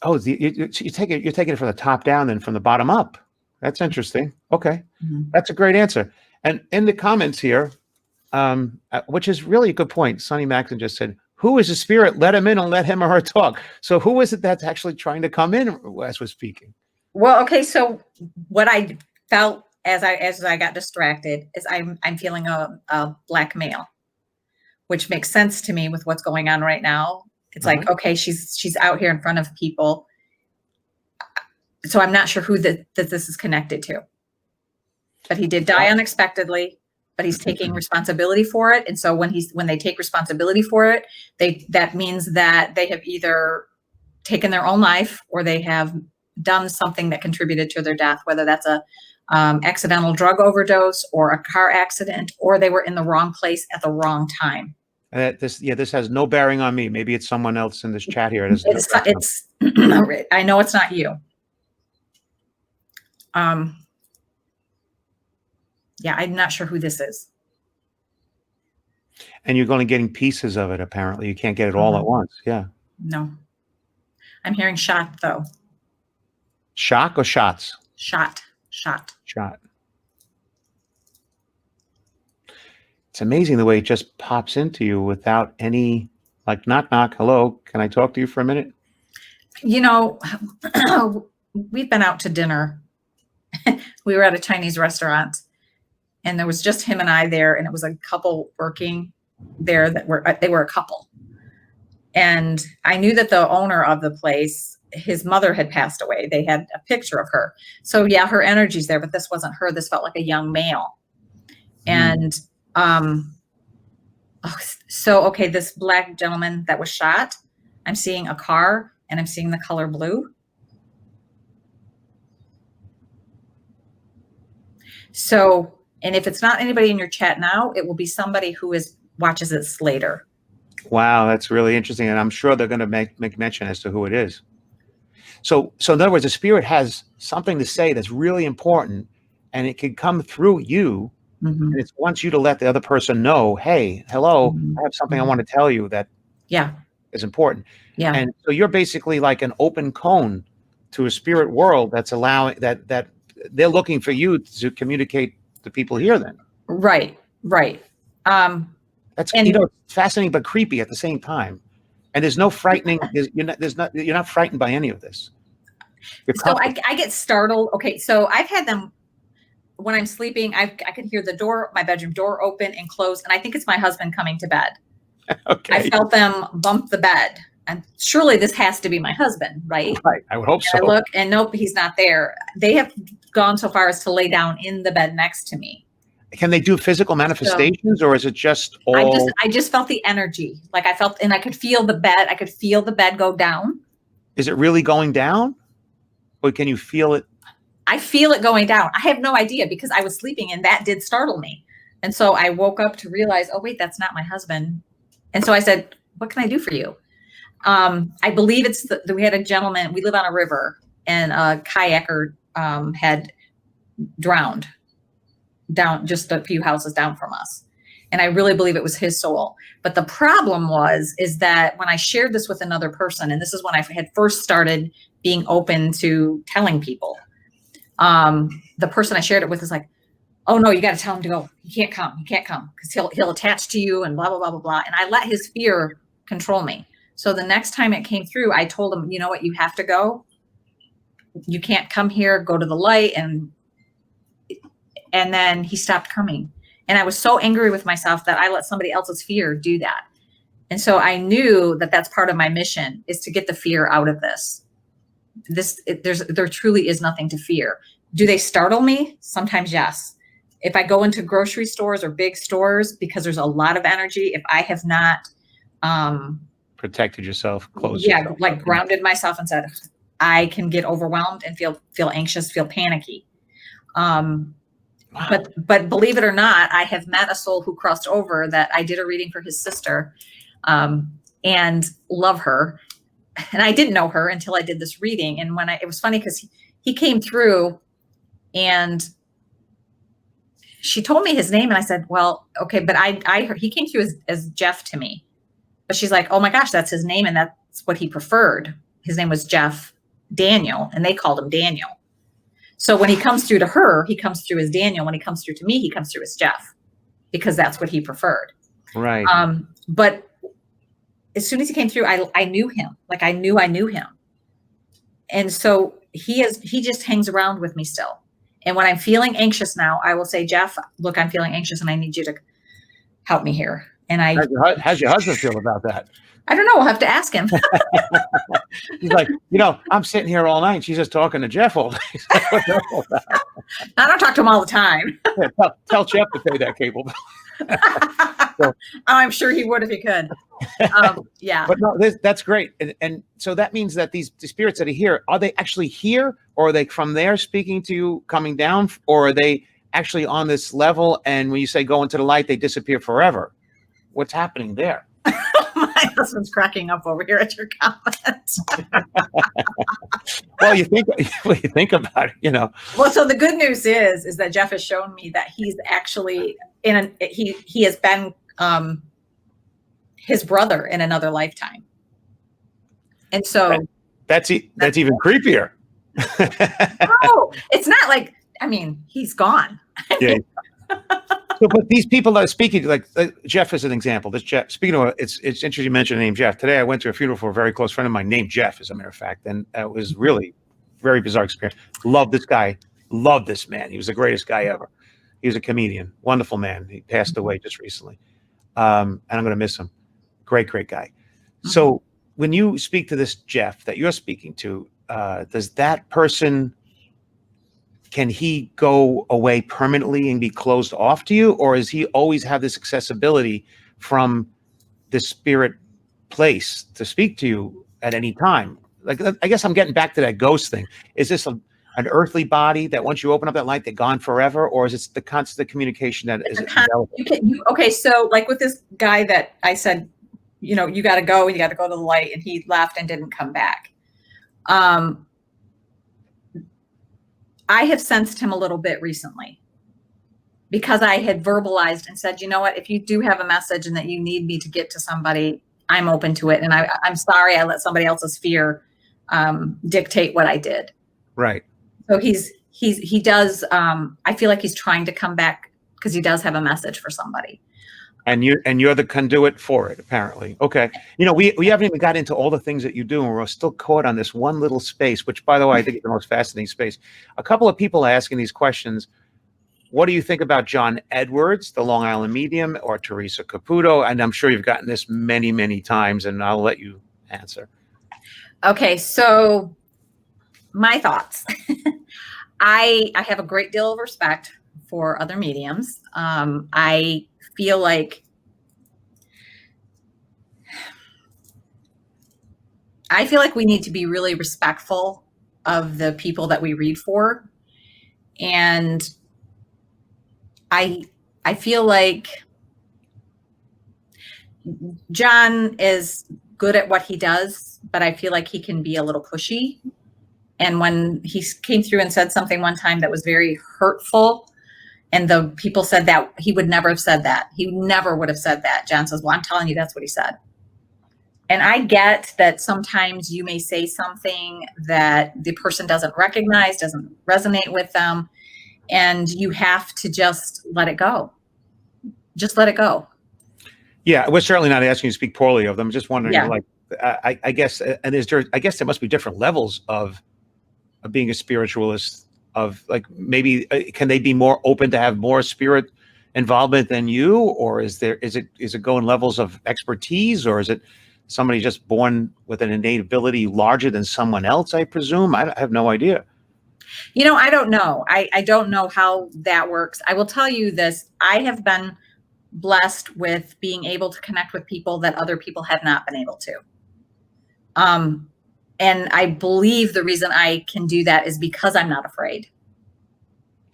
Oh, you're taking it from the top down and from the bottom up. That's interesting. Okay. That's a great answer. And in the comments here, which is really a good point, Sonny Maxon just said, who is the spirit? Let him in and let him or her talk. So who is it that's actually trying to come in as we're speaking? Well, okay. So what I felt as I got distracted is I'm feeling a black male, which makes sense to me with what's going on right now. It's like, okay, she's out here in front of people. So I'm not sure who that this is connected to. But he did die unexpectedly, but he's taking responsibility for it. And so when they take responsibility for it, that means that they have either taken their own life or they have done something that contributed to their death, whether that's a accidental drug overdose or a car accident, or they were in the wrong place at the wrong time. This has no bearing on me. Maybe it's someone else in this chat here. It's I know it's not you. Yeah, I'm not sure who this is. And you're only getting pieces of it, apparently. You can't get it all at once. Yeah. No. I'm hearing shot, though. Shock or shots? Shot. It's amazing the way it just pops into you without any, like, knock, knock, hello, can I talk to you for a minute? You know, we've been out to dinner. We were at a Chinese restaurant, and there was just him and I there, and it was a couple working there they were a couple. And I knew that the owner of the place, his mother had passed away. They had a picture of her. So yeah, her energy's there, but this wasn't her. This felt like a young male. And so okay, this black gentleman that was shot, I'm seeing a car and I'm seeing the color blue. So, and if it's not anybody in your chat now, it will be somebody who watches this later. Wow, that's really interesting. And I'm sure they're going to make mention as to who it is. So in other words, the spirit has something to say that's really important, and it can come through you. And it wants you to let the other person know, hey, hello, I have something I want to tell you that is important. Yeah. And so you're basically like an open cone to a spirit world that's allowing that they're looking for you to communicate to people here then. Right. That's, it's fascinating but creepy at the same time. And there's no frightening, you're not frightened by any of this. So I get startled. Okay, so I've had them when I'm sleeping. I can hear my bedroom door open and close, and I think it's my husband coming to bed. Okay. I felt them bump the bed, and surely this has to be my husband, right? Right. I would hope so. I look, and nope, he's not there. They have gone so far as to lay down in the bed next to me. Can they do physical manifestations, or is it just all? I just felt the energy. Like I felt, and I could feel the bed. I could feel the bed go down. Is it really going down? Or can you feel it? I feel it going down. I have no idea because I was sleeping and that did startle me. And so I woke up to realize, oh wait, that's not my husband. And so I said, what can I do for you? I believe it's we had a gentleman, we live on a river, and a kayaker had drowned down just a few houses down from us. And I really believe it was his soul. But the problem is that when I shared this with another person, and this is when I had first started being open to telling people, the person I shared it with is like, oh no, you got to tell him to go. He can't come because he'll attach to you and blah, blah, blah, blah, blah. And I let his fear control me. So the next time it came through, I told him, you know what, you have to go. You can't come here, go to the light. And then he stopped coming. And I was so angry with myself that I let somebody else's fear do that. And so I knew that that's part of my mission, is to get the fear out of this. There truly is nothing to fear. Do they startle me? Sometimes, yes. If I go into grocery stores or big stores, because there's a lot of energy, if I have not protected yourself, closed yourself, like grounded myself and said, I can get overwhelmed and feel anxious, feel panicky. Wow. But believe it or not, I have met a soul who crossed over that I did a reading for his sister, and love her. And I didn't know her until I did this reading. And it was funny because he came through and she told me his name. And I said, well, okay, but I heard he came through as Jeff to me, but she's like, oh my gosh, that's his name. And that's what he preferred. His name was Jeff Daniel, and they called him Daniel. So when he comes through to her, he comes through as Daniel. When he comes through to me, he comes through as Jeff, because that's what he preferred. Right. But as soon as he came through, I knew him. Like I knew him. And so he just hangs around with me still. And when I'm feeling anxious now, I will say, Jeff, look, I'm feeling anxious and I need you to help me here. And How's your husband feel about that? I don't know. We'll have to ask him. He's like, I'm sitting here all night. She's just talking to Jeff all day. I don't talk to him all the time. Yeah, tell Jeff to pay that cable bill. Oh, I'm sure he would if he could. Yeah. But no, that's great. And so that means that the spirits that are here, are they actually here, or are they from there speaking to you, coming down, or are they actually on this level? And when you say go into the light, they disappear forever. What's happening there? My husband's cracking up over here at your comments. Well, you think about it, Well, so the good news is that Jeff has shown me that he's actually he has been his brother in another lifetime, and so that's even creepier. No, it's not like, I mean, he's gone. Yeah. So, but these people that are speaking, like Jeff is an example. This Jeff, speaking of, it's interesting you mentioned the name Jeff. Today, I went to a funeral for a very close friend of mine named Jeff, as a matter of fact, and it was really very bizarre experience. Love this guy. Love this man. He was the greatest guy ever. He was a comedian, wonderful man. He passed away just recently, and I'm going to miss him. Great guy. Mm-hmm. So, when you speak to this Jeff that you're speaking to, does that person? Can he go away permanently and be closed off to you? Or does he always have this accessibility from the spirit place to speak to you at any time? Like, I guess I'm getting back to that ghost thing. Is this an earthly body that once you open up that light, they're gone forever? Or is it the constant communication that is available? Okay, so like with this guy that I said, you got to go to the light, and he left and didn't come back. I have sensed him a little bit recently because I had verbalized and said, you know what, if you do have a message and that you need me to get to somebody, I'm open to it. And I'm sorry I let somebody else's fear dictate what I did. Right. So he does, I feel like he's trying to come back because he does have a message for somebody. And you're the conduit for it, apparently. Okay. We haven't even got into all the things that you do, and we're still caught on this one little space, which, by the way, I think is the most fascinating space. A couple of people are asking these questions. What do you think about John Edwards, the Long Island medium, or Teresa Caputo? And I'm sure you've gotten this many, many times, and I'll let you answer. Okay. So my thoughts. I have a great deal of respect for other mediums. I feel like we need to be really respectful of the people that we read for. And I feel like John is good at what he does, but I feel like he can be a little pushy. And when he came through and said something one time that was very hurtful, and the people said that he would never have said that. He never would have said that. John says, well, I'm telling you, that's what he said. And I get that sometimes you may say something that the person doesn't recognize, doesn't resonate with them. And you have to just let it go. Just let it go. Yeah, we're certainly not asking you to speak poorly of them. Just wondering, Yeah. I guess, and I guess there must be different levels of being a spiritualist. Of like, maybe can they be more open to have more spirit involvement than you, or is it going levels of expertise, or is it somebody just born with an innate ability larger than someone else? I presume. I have no idea. I don't know. I don't know how that works. I will tell you this. I have been blessed with being able to connect with people that other people have not been able to. And I believe the reason I can do that is because I'm not afraid.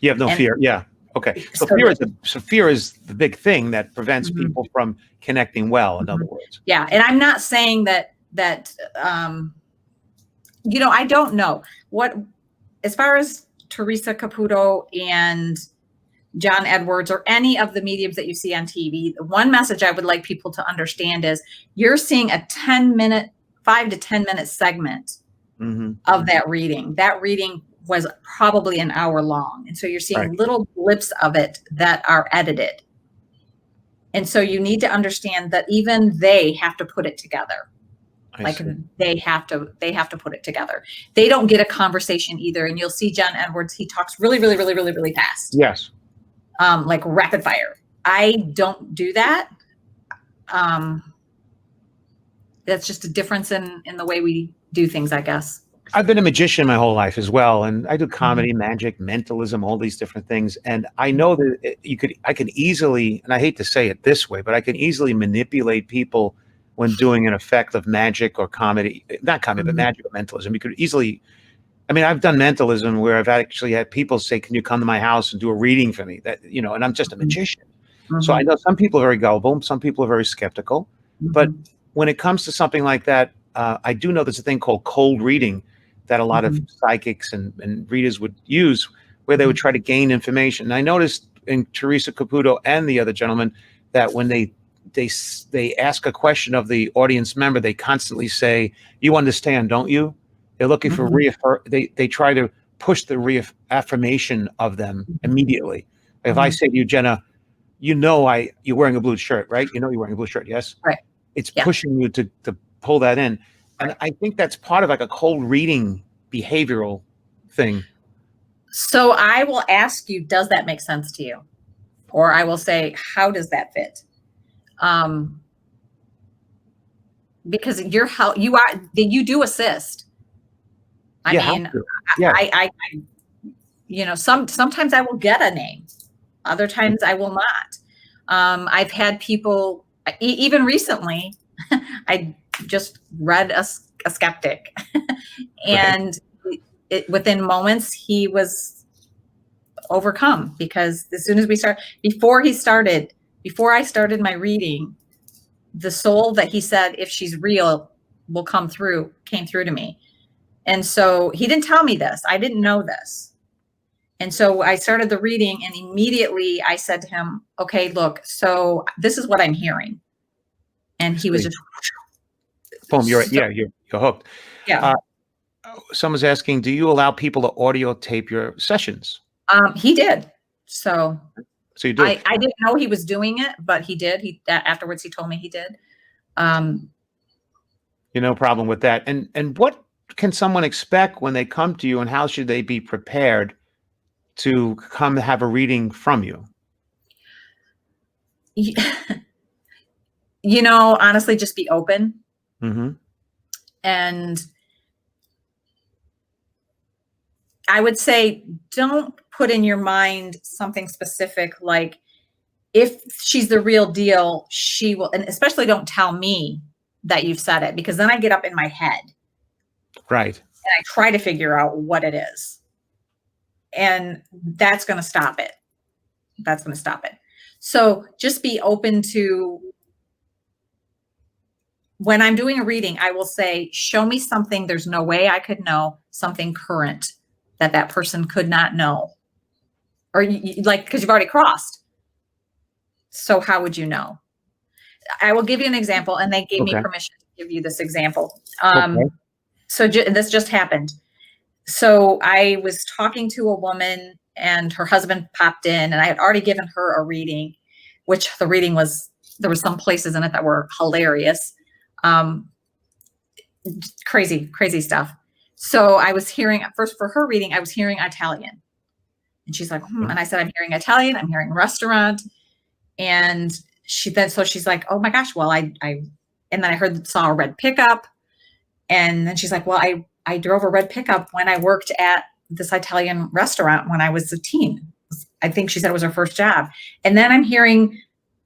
You have no fear. Yeah. Okay. So fear is the big thing that prevents people from connecting well, in other words. Yeah. And I'm not saying that I don't know what, as far as Teresa Caputo and John Edwards or any of the mediums that you see on TV, the one message I would like people to understand is you're seeing a 5 to 10 minute segment of that reading. That reading was probably an hour long. And so you're seeing little blips of it that are edited. And so you need to understand that even they have to put it together. Like they have to put it together. They don't get a conversation either. And you'll see John Edwards, he talks really, really, really, really, really fast. Yes. Like rapid fire. I don't do that. That's just a difference in the way we do things, I guess. I've been a magician my whole life as well. And I do comedy, magic, mentalism, all these different things. And I know that I can easily, and I hate to say it this way, but I can easily manipulate people when doing an effect of magic or comedy, not comedy, but magic or mentalism. You could easily, I mean, I've done mentalism where I've actually had people say, can you come to my house and do a reading for me? That, you know, and I'm just a magician. So I know some people are very gullible, some people are very skeptical, but when it comes to something like that, I do know there's a thing called cold reading that a lot of psychics and readers would use, where they would try to gain information. And I noticed in Teresa Caputo and the other gentleman that when they ask a question of the audience member, they constantly say, "You understand, don't you?" They're looking for they try to push the reaffirmation of them immediately. If I say to you, Jenna, you're wearing a blue shirt, right? You know you're wearing a blue shirt, yes? Right. It's pushing you to pull that in. And I think that's part of like a cold reading behavioral thing. So I will ask you, does that make sense to you? Or I will say, how does that fit? Because you do assist. I sometimes I will get a name. Other times I will not. I've had people, even recently, I just read a skeptic and within moments he was overcome, because as soon as before I started my reading, the soul that he said, if she's real, will came through to me. And so he didn't tell me this. I didn't know this. And so I started the reading, and immediately I said to him, okay, look, so this is what I'm hearing. And he was just, boom, you're hooked. Yeah. Someone's asking, do you allow people to audio tape your sessions? He did. So you do. I didn't know he was doing it, but he did. Afterwards he told me he did. No problem with that. And what can someone expect when they come to you, and how should they be prepared to come have a reading from you? Honestly, just be open. And I would say, don't put in your mind something specific, like if she's the real deal, she will, and especially don't tell me that you've said it, because then I get up in my head. Right. And I try to figure out what it is. And that's going to stop it. So just be open to, when I'm doing a reading, I will say, show me something there's no way I could know, something current that person could not know. Or because you've already crossed. So how would you know? I will give you an example, and they gave me permission to give you this example. So this just happened. So I was talking to a woman, and her husband popped in, and I had already given her a reading, which the reading there were some places in it that were hilarious. Crazy stuff. So I was hearing, first for her reading, I was hearing Italian. And she's like, and I said, I'm hearing Italian, I'm hearing restaurant. And she's like, oh my gosh, well, and then I saw a red pickup. And then she's like, well, I drove a red pickup when I worked at this Italian restaurant when I was a teen. I think she said it was her first job. And then I'm hearing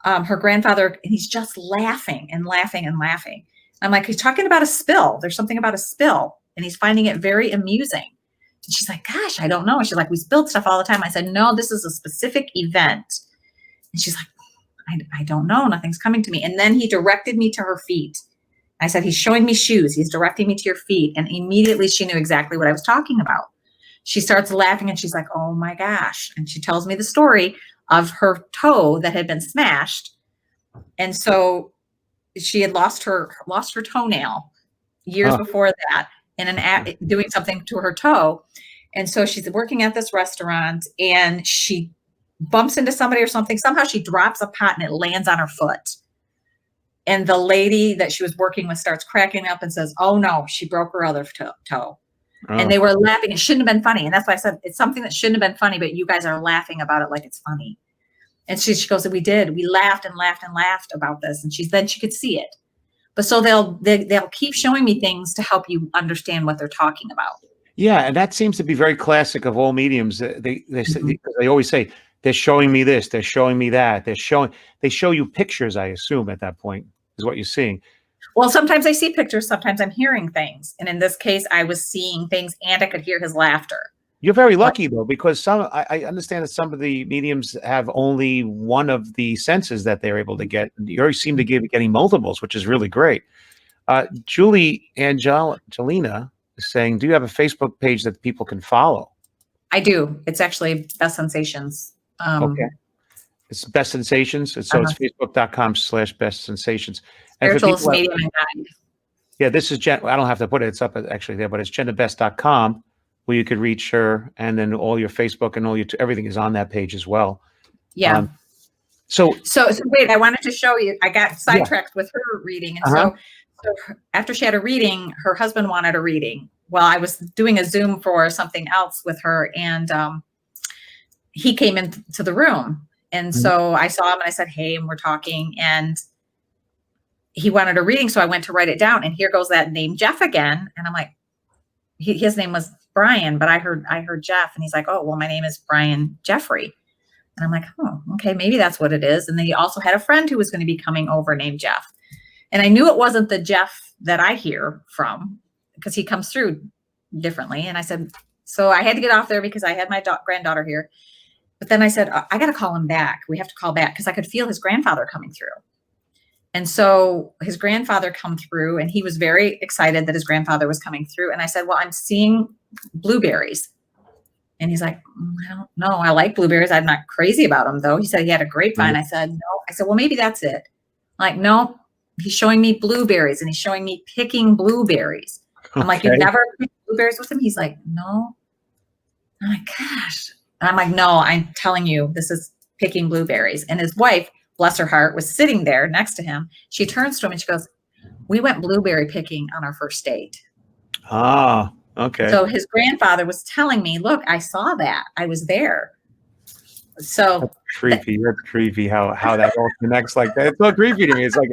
her grandfather, and he's just laughing and laughing and laughing. I'm like, he's talking about a spill. There's something about a spill. And he's finding it very amusing. And she's like, gosh, I don't know. And she's like, we spilled stuff all the time. I said, no, this is a specific event. And she's like, I don't know. Nothing's coming to me. And then he directed me to her feet. I said, he's showing me shoes. He's directing me to your feet. And immediately she knew exactly what I was talking about. She starts laughing, and she's like, oh my gosh. And she tells me the story of her toe that had been smashed. And so she had lost her toenail years before that, in doing something to her toe. And so she's working at this restaurant, and she bumps into somebody or something. Somehow she drops a pot and it lands on her foot. And the lady that she was working with starts cracking up and says, "Oh no, she broke her other toe." And they were laughing. It shouldn't have been funny. And that's why I said it's something that shouldn't have been funny, but you guys are laughing about it like it's funny. And she goes, "We did. We laughed and laughed and laughed about this." And then she could see it. But so they'll keep showing me things to help you understand what they're talking about. Yeah, and that seems to be very classic of all mediums. They always say they're showing me this, they're showing me that, they show you pictures. I assume at that point is what you're seeing. Well, sometimes I see pictures, sometimes I'm hearing things, and in this case, I was seeing things, and I could hear his laughter. You're very lucky though, because I understand that some of the mediums have only one of the senses that they're able to get. You seem to be getting multiples, which is really great. Julie Angelina is saying, "Do you have a Facebook page that people can follow?" I do. It's actually Best Sensations. Okay. It's Best Sensations. It's Facebook.com/Best Sensations. Spiritualist Medium and Guide. Yeah, this is Jen. I don't have to put it. It's up actually there, but it's JennaBest.com where you could reach her, and then all your Facebook and all your everything is on that page as well. Yeah. So wait, I wanted to show you. I got sidetracked with her reading, and so after she had a reading, her husband wanted a reading. Well, I was doing a Zoom for something else with her, and he came into the room. And so I saw him and I said, "Hey," and we're talking, and he wanted a reading. So I went to write it down, and here goes that name Jeff again. And I'm like, his name was Brian, but I heard Jeff, and he's like, "Oh, well, my name is Brian Jeffrey." And I'm like, "Oh, okay, maybe that's what it is." And then he also had a friend who was going to be coming over named Jeff. And I knew it wasn't the Jeff that I hear from, because he comes through differently. And I said, so I had to get off there because I had my granddaughter here. But then I said, I got to call him back. We have to call back, because I could feel his grandfather coming through. And so his grandfather come through, and he was very excited that his grandfather was coming through. And I said, "Well, I'm seeing blueberries." And he's like, "I don't know. I like blueberries. I'm not crazy about them, though." He said he had a grapevine. I said, "No." I said, "Well, maybe that's it." Like, "No, he's showing me blueberries, and he's showing me picking blueberries." I'm like, "You've never picked blueberries with him?" He's like, "No." I'm like, "Gosh." And I'm like, "No, I'm telling you, this is picking blueberries." And his wife, bless her heart, was sitting there next to him. She turns to him and she goes, "We went blueberry picking on our first date." Ah, okay. So his grandfather was telling me, "Look, I saw that. I was there." So that's creepy. That's creepy how that all connects like that. It's so creepy to me. It's like,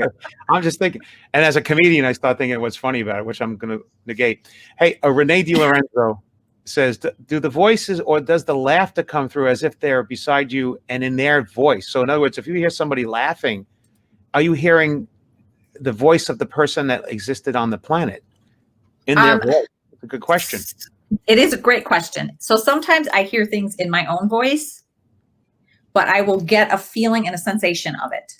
I'm just thinking, and as a comedian, I start thinking what's funny about it, which I'm going to negate. Hey, Renee DiLorenzo says, "Do the voices, or does the laughter come through as if they're beside you and in their voice?" So in other words, if you hear somebody laughing, are you hearing the voice of the person that existed on the planet in their voice? It's a good question. It is a great question. So sometimes I hear things in my own voice, but I will get a feeling and a sensation of it,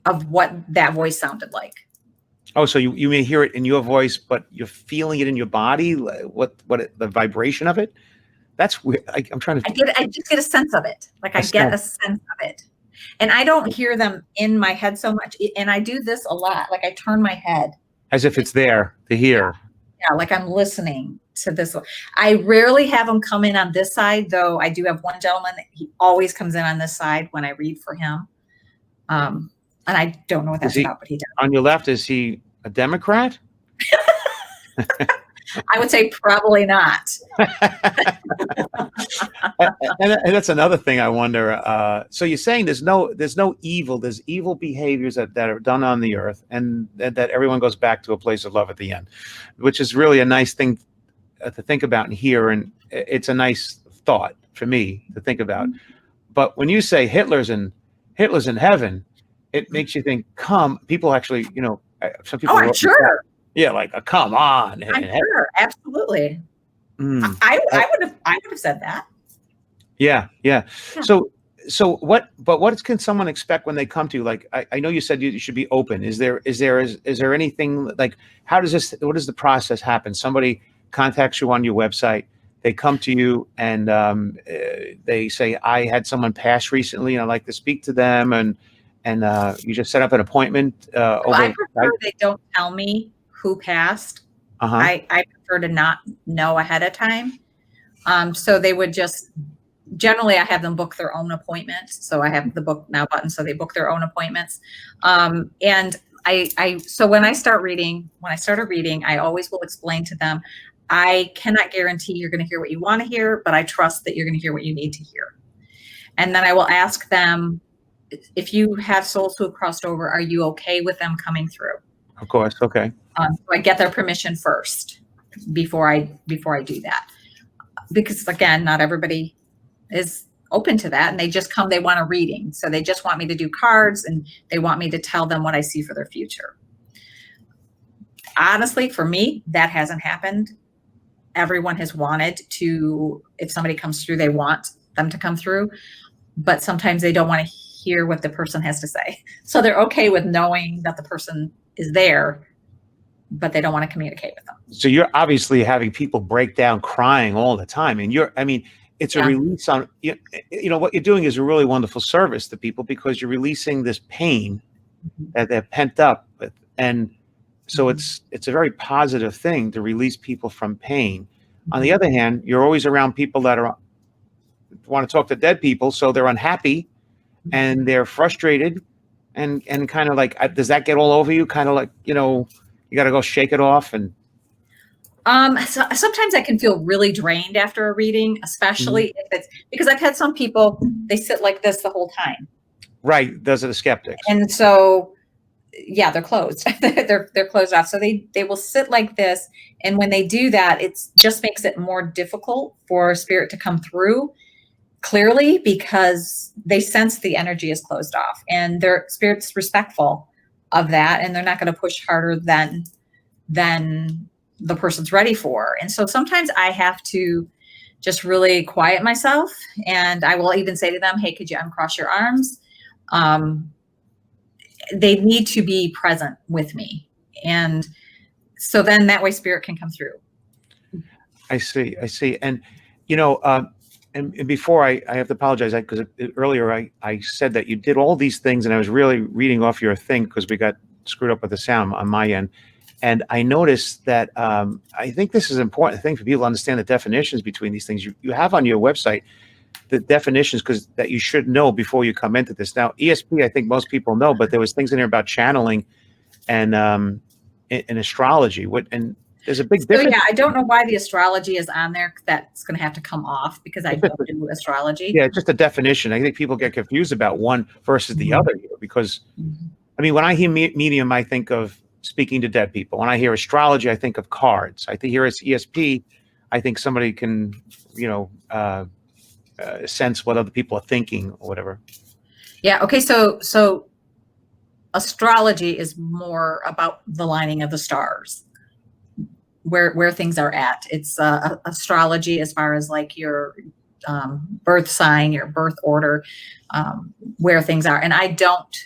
of what that voice sounded like. Oh, so you may hear it in your voice, but you're feeling it in your body. The vibration of it? That's weird. I'm trying to. I just get a sense of it. Like I get a sense of it, and I don't hear them in my head so much. And I do this a lot. Like I turn my head as if it's there to hear. Yeah, like I'm listening to this. I rarely have them come in on this side, though. I do have one gentleman that he always comes in on this side when I read for him. And I don't know what that's about, but he does. On your left, is he a Democrat? I would say probably not. and that's another thing I wonder. So you're saying there's no evil. There's evil behaviors that are done on the earth, and that everyone goes back to a place of love at the end, which is really a nice thing to think about and hear. And it's a nice thought for me to think about. But when you say Hitler's in heaven, it makes you think, people actually, some people. Oh, I'm sure. Yeah, like come on. I'm sure, absolutely. I would have said that. Yeah. So what can someone expect when they come to you? Like I know you said you should be open. Is there anything like what does the process happen? Somebody contacts you on your website, they come to you and they say, "I had someone pass recently and I'd like to speak to them," and you just set up an appointment over. I prefer they don't tell me who passed. I prefer to not know ahead of time. So they would just generally I have them book their own appointment. So I have the book now button, so they book their own appointments. And so when I started reading, I always will explain to them, I cannot guarantee you're going to hear what you want to hear, but I trust that you're going to hear what you need to hear. And then I will ask them, if you have souls who have crossed over, are you okay with them coming through? Of course. Okay. So I get their permission first before I do that, because again, not everybody is open to that, and they just come, they want a reading, so they just want me to do cards, and they want me to tell them what I see for their future. Honestly, for me, that hasn't happened. Everyone has wanted to, if somebody comes through, they want them to come through, but sometimes they don't want to hear what the person has to say. So they're okay with knowing that the person is there, but they don't want to communicate with them. So you're obviously having people break down crying all the time. And it's a release on, what you're doing is a really wonderful service to people, because you're releasing this pain that they're pent up with. And so it's a very positive thing to release people from pain. On the other hand, you're always around people that want to talk to dead people. So they're unhappy and they're frustrated and kind of like, does that get all over you? Kind of like, you got to go shake it off. And so sometimes I can feel really drained after a reading, especially if it's because I've had some people, they sit like this the whole time. Right. Those are the skeptics. And so, yeah, they're closed. they're closed off. So they will sit like this. And when they do that, it just makes it more difficult for spirit to come through clearly, because they sense the energy is closed off, and their spirit's respectful of that. And they're not going to push harder than the person's ready for. And so sometimes I have to just really quiet myself, and I will even say to them, hey, could you uncross your arms? They need to be present with me. And so then that way spirit can come through. I see. And, and before I have to apologize, because earlier I said that you did all these things, and I was really reading off your thing because we got screwed up with the sound on my end. And I noticed that I think this is an important thing for people to understand the definitions between these things. You have on your website the definitions that you should know before you come into this. Now, ESP, I think most people know, but there was things in there about channeling and astrology. And there's a big difference. So yeah, I don't know why the astrology is on there. That's going to have to come off because I don't do astrology. Yeah, it's just a definition. I think people get confused about one versus the other here, because I mean, when I hear medium, I think of speaking to dead people. When I hear astrology, I think of cards. I think here it's ESP. I think somebody can, sense what other people are thinking or whatever. Yeah. Okay. So astrology is more about the lining of the stars, where things are at. It's astrology as far as like your birth sign, your birth order, where things are. And I don't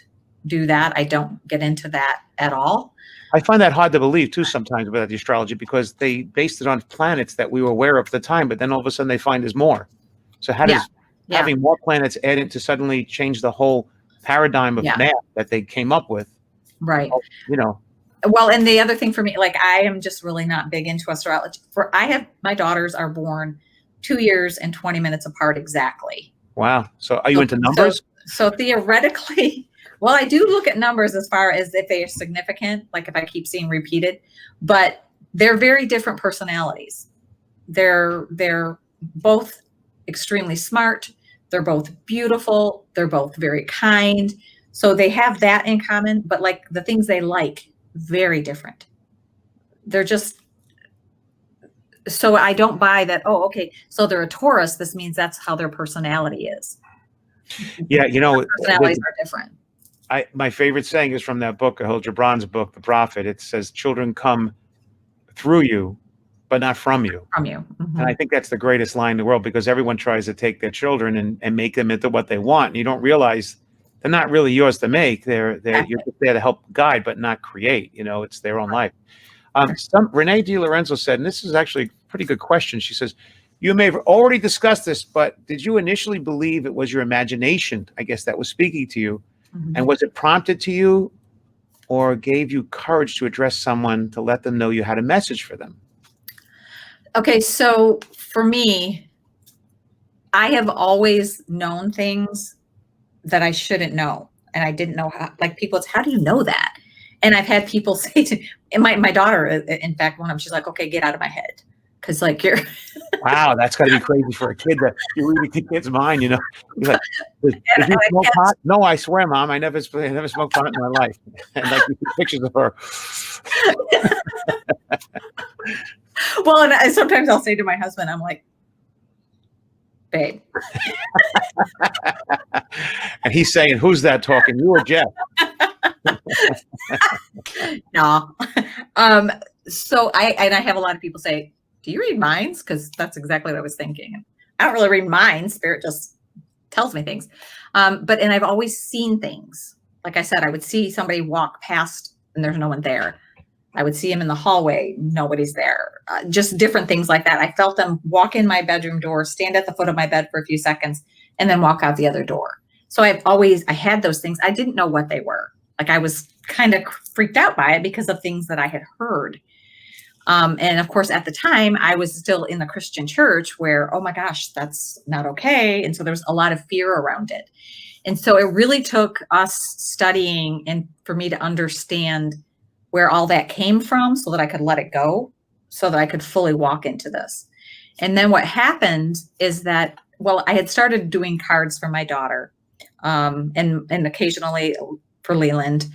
do that. I don't get into that at all. I find that hard to believe too sometimes about the astrology, because they based it on planets that we were aware of at the time, but then all of a sudden they find there's more. So how does having more planets add in to suddenly change the whole paradigm of math that they came up with? Right. Well, and the other thing for me, like I am just really not big into astrology. My daughters are born 2 years and 20 minutes apart exactly. Wow. So are you into numbers? So theoretically, well, I do look at numbers as far as if they are significant, like if I keep seeing repeated, but they're very different personalities. They're both extremely smart. They're both beautiful. They're both very kind. So they have that in common, but like the things they like, very different. They're just, so I don't buy that. Oh, okay. So they're a Taurus. This means that's how their personality is. Yeah. Their personalities are different. My favorite saying is from that book, Khalil Gibran's book, The Prophet. It says, children come through you, but not from you. From you. Mm-hmm. And I think that's the greatest line in the world, because everyone tries to take their children and make them into what they want. And you don't realize they're not really yours to make. You're just there to help guide, but not create. It's their own life. Renee DiLorenzo said, and this is actually a pretty good question. She says, you may have already discussed this, but did you initially believe it was your imagination, I guess, that was speaking to you? Mm-hmm. And was it prompted to you, or gave you courage to address someone to let them know you had a message for them? Okay, so for me, I have always known things that I shouldn't know. And I didn't know how, like people, it's how do you know that? And I've had people say to and my daughter, in fact, one of them, she's like, okay, get out of my head. Cause like you're Wow, that's got to be crazy for a kid that you read the kid's mind. You know, you're like, did and you I smoke kept, pot? No, I swear, Mom, I never smoked pot in my life. And like you see pictures of her. well, and sometimes I'll say to my husband, I'm like, babe. And he's saying, "Who's that talking? You or Jeff?" No. So I have a lot of people say, do you read minds? Because that's exactly what I was thinking. I don't really read minds. Spirit just tells me things. And I've always seen things. Like I said, I would see somebody walk past and there's no one there. I would see him in the hallway. Nobody's there. Just different things like that. I felt them walk in my bedroom door, stand at the foot of my bed for a few seconds, and then walk out the other door. So I had those things. I didn't know what they were. Like I was kind of freaked out by it because of things that I had heard. And of course, at the time, I was still in the Christian church where, oh my gosh, that's not okay. And so there was a lot of fear around it. And so it really took us studying and for me to understand where all that came from so that I could let it go, so that I could fully walk into this. And then what happened is that, well, I had started doing cards for my daughter, and occasionally for Leland.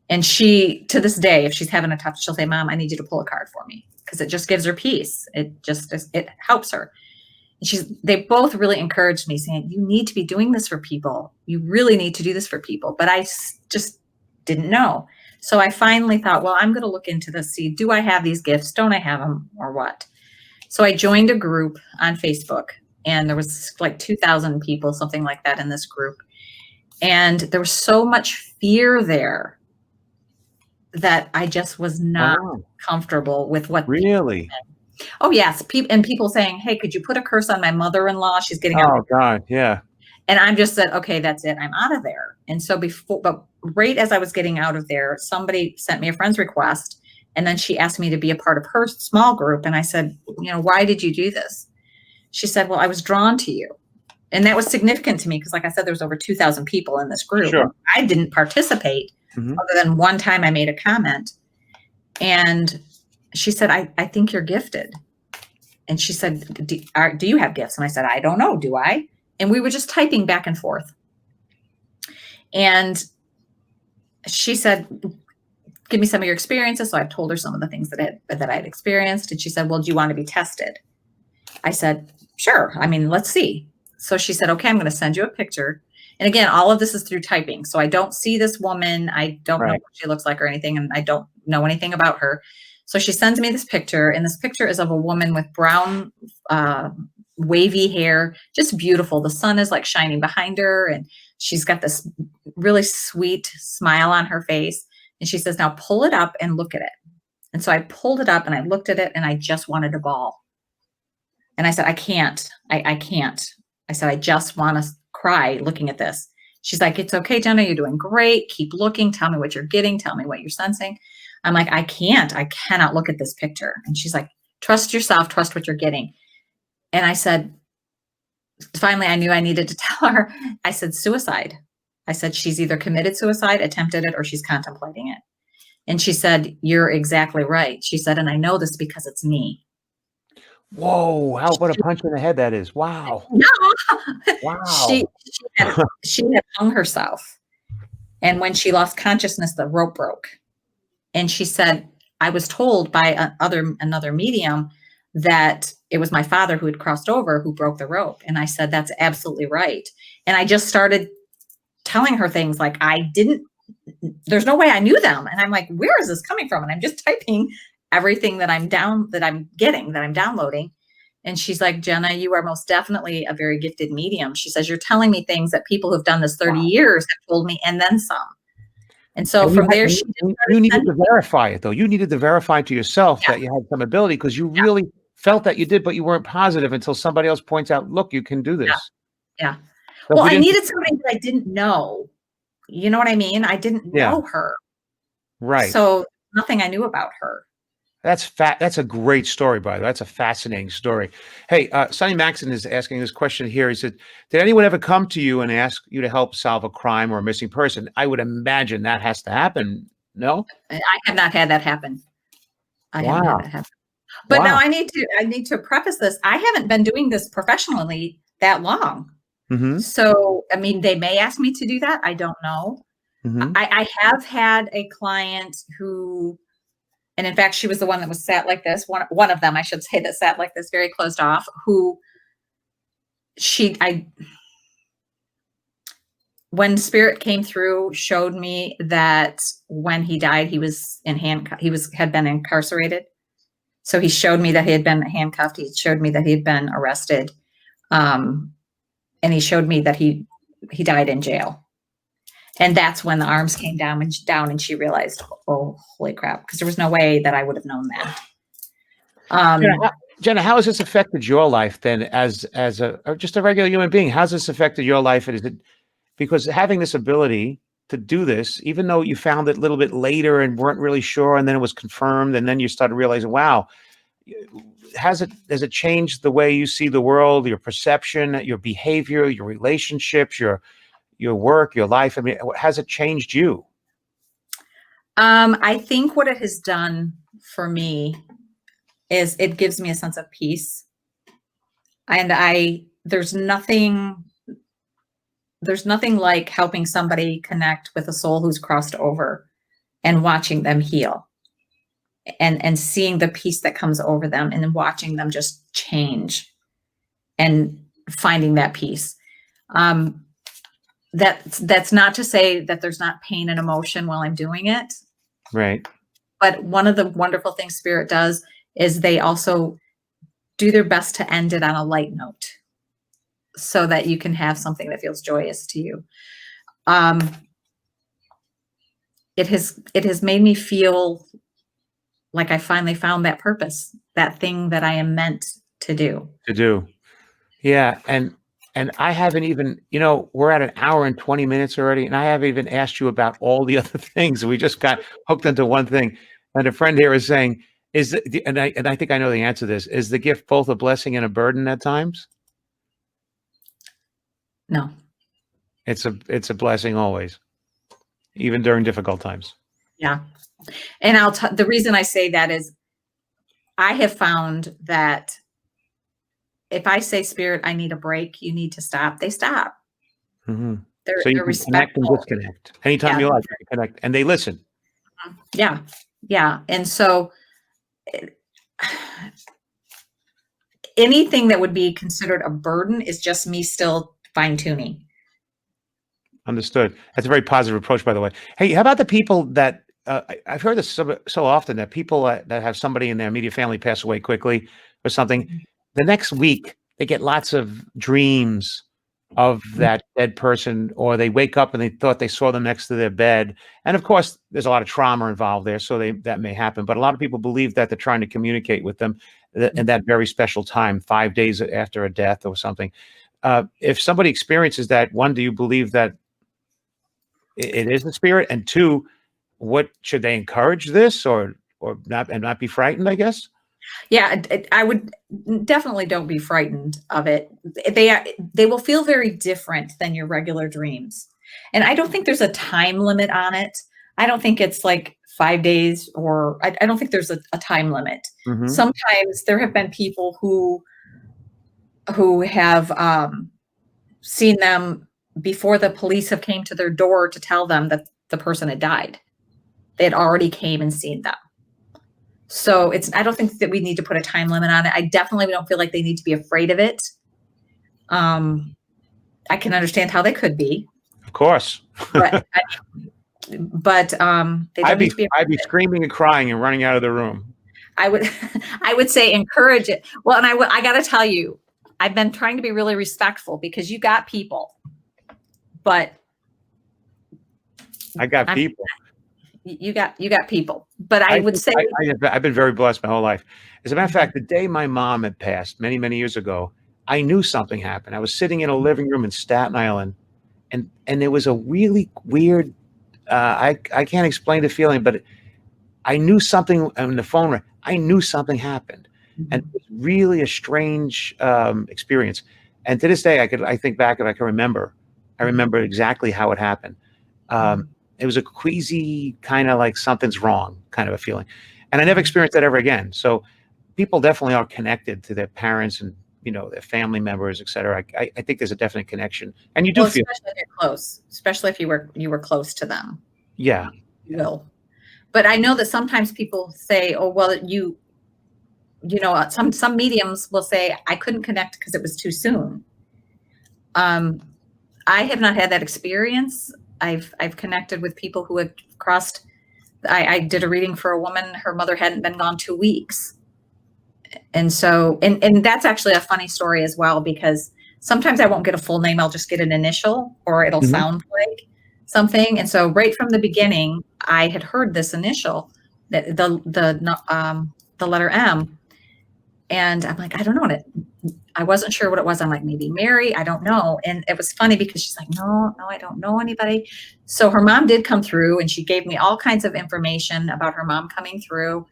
And she, to this day, if she's having a tough, she'll say, Mom, I need you to pull a card for me, because it just gives her peace. It helps her. And they both really encouraged me, saying, you need to be doing this for people. You really need to do this for people. But I just didn't know. So I finally thought, well, I'm going to look into this, see, do I have these gifts? Don't I have them, or what? So I joined a group on Facebook, and there was like 2,000 people, something like that, in this group. And there was so much fear there that I just was not comfortable with what. Really? Oh, yes. People saying, hey, could you put a curse on my mother-in-law? She's getting Oh, God. Yeah. And I'm just said, okay, that's it. I'm out of there. And so but right as I was getting out of there, somebody sent me a friend's request. And then she asked me to be a part of her small group. And I said, why did you do this? She said, well, I was drawn to you. And that was significant to me because, like I said, there's over 2,000 people in this group. Sure. I didn't participate other than one time I made a comment. And she said, I think you're gifted. And she said, do you have gifts? And I said, I don't know. Do I? And we were just typing back and forth. And she said, give me some of your experiences. So I told her some of the things that I had experienced. And she said, well, do you want to be tested? I said, sure. I mean, let's see. So she said, okay, I'm going to send you a picture. And again, all of this is through typing. So I don't see this woman. I don't know what she looks like or anything. And I don't know anything about her. So she sends me this picture. And this picture is of a woman with brown, wavy hair, just beautiful. The sun is like shining behind her. And she's got this really sweet smile on her face. And she says, now pull it up and look at it. And so I pulled it up and I looked at it and I just wanted to bawl. And I said, I can't. I can't. I said, I just want to cry looking at this. She's like, it's okay, Jenna, you're doing great. Keep looking. Tell me what you're getting. Tell me what you're sensing. I'm like, I cannot look at this picture. And she's like, trust yourself, trust what you're getting. And I said, finally, I knew I needed to tell her. I said, suicide. I said, she's either committed suicide, attempted it, or she's contemplating it. And she said, you're exactly right. She said, and I know this because it's me. Whoa, what a punch in the head that is. Wow. No. Wow. She had hung herself. And when she lost consciousness, the rope broke. And she said, I was told by another medium that it was my father who had crossed over who broke the rope. And I said, that's absolutely right. And I just started telling her things like there's no way I knew them. And I'm like, where is this coming from? And I'm just typing everything that I'm downloading. And she's like, Jenna, you are most definitely a very gifted medium. She says, you're telling me things that people who've done this 30 years have told me, and then some. And so from there, you needed to verify it, though. You needed to verify to yourself that you had some ability, because you really felt that you did, but you weren't positive until somebody else points out, look, you can do this. Yeah. So well, I needed somebody that I didn't know. You know what I mean? I didn't know her. Right. So nothing I knew about her. That's a great story, by the way. That's a fascinating story. Hey, Sonny Maxon is asking this question here. He said, did anyone ever come to you and ask you to help solve a crime or a missing person? I would imagine that has to happen. No? I have not had that happen. I haven't had Wow. that happen. But now Wow. I need to preface this. I haven't been doing this professionally that long. Mm-hmm. So, I mean, they may ask me to do that. I don't know. Mm-hmm. I have had a client who, and in fact, she was the one that was sat like this. One of them, I should say, that sat like this, very closed off, who when spirit came through, showed me that when he died, he was in handcuff. Had been incarcerated. So he showed me that he had been handcuffed. He showed me that he had been arrested. And he showed me that he died in jail. And that's when the arms came down and she realized, oh, holy crap, because there was no way that I would have known that. Jenna, how has this affected your life then as just a regular human being? How's this affected your life? And is it because having this ability to do this, even though you found it a little bit later and weren't really sure, and then it was confirmed, and then you started realizing, wow, has it changed the way you see the world, your perception, your behavior, your relationships, your work, your life? I mean, has it changed you? I think what it has done for me is it gives me a sense of peace. And there's nothing like helping somebody connect with a soul who's crossed over and watching them heal and seeing the peace that comes over them and then watching them just change and finding that peace. That's not to say that there's not pain and emotion while I'm doing it. Right. But one of the wonderful things Spirit does is they also do their best to end it on a light note so that you can have something that feels joyous to you. It has made me feel like I finally found that purpose, that thing that I am meant to do. Yeah. And I haven't even, we're at an hour and 20 minutes already, and I haven't even asked you about all the other things. We just got hooked into one thing. And a friend here is saying, and I think I know the answer to this, is the gift both a blessing and a burden at times? No. It's a blessing always, even during difficult times. Yeah. And the reason I say that is I have found that if I say, Spirit, I need a break, you need to stop, they stop. Mm-hmm. So you can connect and disconnect anytime you like, you can connect, and they listen. Yeah. Yeah. And so anything that would be considered a burden is just me still fine tuning. Understood. That's a very positive approach, by the way. Hey, how about the people that I've heard this so often, that people that have somebody in their immediate family pass away quickly or something, the next week they get lots of dreams of that dead person, or they wake up and they thought they saw them next to their bed. And of course, there's a lot of trauma involved there, so that may happen. But a lot of people believe that they're trying to communicate with them in that very special time, 5 days after a death or something. If somebody experiences that, one, do you believe that it is the spirit? And two, what should they encourage this or not be frightened, I guess? Yeah, I would definitely don't be frightened of it. They will feel very different than your regular dreams. And I don't think there's a time limit on it. I don't think it's like 5 days, or I don't think there's a time limit. Mm-hmm. Sometimes there have been people who have seen them before the police have came to their door to tell them that the person had died. They had already came and seen them. So I don't think that we need to put a time limit on it. I definitely don't feel like they need to be afraid of it. I can understand how they could be. Of course. But they don't need to be afraid. I'd be screaming and crying and running out of the room. I would say encourage it. Well, and I got to tell you, I've been trying to be really respectful because you got people, but I got people. You got people, but I would say I've been very blessed my whole life. As a matter of fact, the day my mom had passed many, many years ago, I knew something happened. I was sitting in a living room in Staten Island, and there was a really weird, I can't explain the feeling, but I knew something on the phone. I knew something happened, and it was really a strange experience. And to this day, I think back and I can remember. I remember exactly how it happened. It was a queasy kind of like something's wrong kind of a feeling, and I never experienced that ever again. So people definitely are connected to their parents and their family members, et cetera. I think there's a definite connection, and you do Well, feel, especially if you're close, especially if you were close to them. yeah. You will. But I know that sometimes people say, "Oh, well, some mediums will say I couldn't connect because it was too soon." I have not had that experience. I've connected with people who had crossed. I did a reading for a woman. Her mother hadn't been gone 2 weeks. And so, and that's actually a funny story as well, because sometimes I won't get a full name. I'll just get an initial, or it'll sound like something. And so right from the beginning, I had heard this initial, that the letter M, and I'm like, I don't know I wasn't sure what it was. I'm like, maybe Mary, I don't know. And it was funny because she's like, no, I don't know anybody. So her mom did come through, and she gave me all kinds of information about her mom coming through.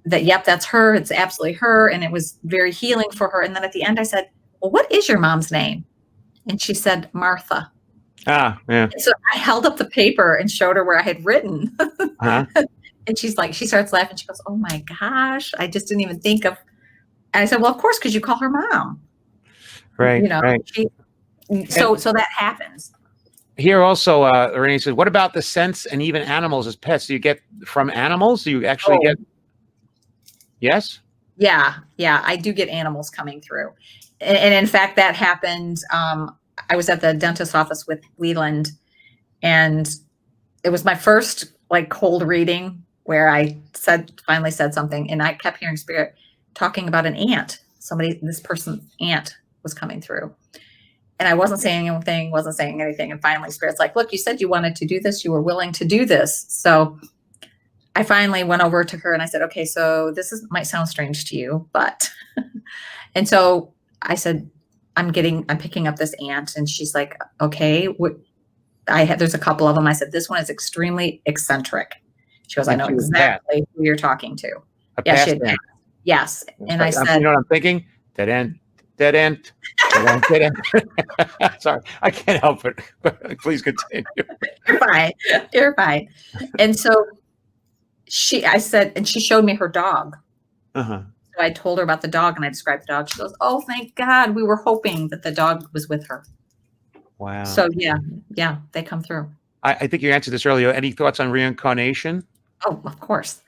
That, yep, that's her. It's absolutely her. And it was very healing for her. And then at the end I said, well, what is your mom's name? And she said, Martha. Ah, yeah. And so I held up the paper and showed her where I had written. And she's like, she starts laughing. She goes, oh my gosh, I just didn't even think of. And I said, well, of course, because you call her mom. Right. Right. So that happens. Here also, Renee says, what about the scents and even animals as pets? Do you get from animals? Do you actually get? Yes. Yeah. I do get animals coming through. And in fact, that happened. I was at the dentist's office with Leland, and it was my first like cold reading where I finally said something, and I kept hearing spirit talking about an aunt. This person's aunt was coming through, and I wasn't saying anything. And finally spirit's like, look, you said you wanted to do this. You were willing to do this. So I finally went over to her and I said, okay, so might sound strange to you, but, and so I said, I'm picking up this aunt, and she's like, okay, there's a couple of them. I said, this one is extremely eccentric. She goes, I know exactly who you're talking to. Yes, she had. Yes. And I said, you know what I'm thinking? Dead end. Sorry, I can't help it. Please continue. You're fine. And so I said, and she showed me her dog. So I told her about the dog, and I described the dog. She goes, oh, thank God. We were hoping that the dog was with her. Wow. So yeah, they come through. I think you answered this earlier. Any thoughts on reincarnation? Oh, of course.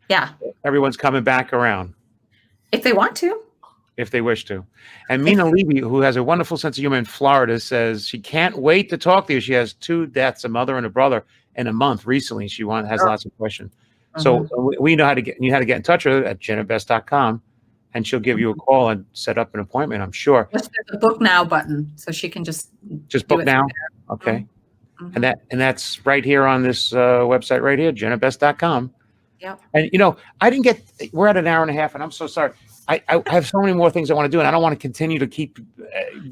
Yeah. Everyone's coming back around. If they want to. If they wish to. And Mina Levy, who has a wonderful sense of humor in Florida, says she can't wait to talk to you. She has 2 deaths, a mother and a brother, in a month recently. She has lots of questions. So we know how to get in touch with her at jennabest.com, and she'll give you a call and set up an appointment, I'm sure. There's a book now button, so she can just book now. Okay. And that's right here on this website right here, jennabest.com. Yeah. And we're at an hour and a half, and I'm so sorry. I have so many more things I want to do, and I don't want to continue to keep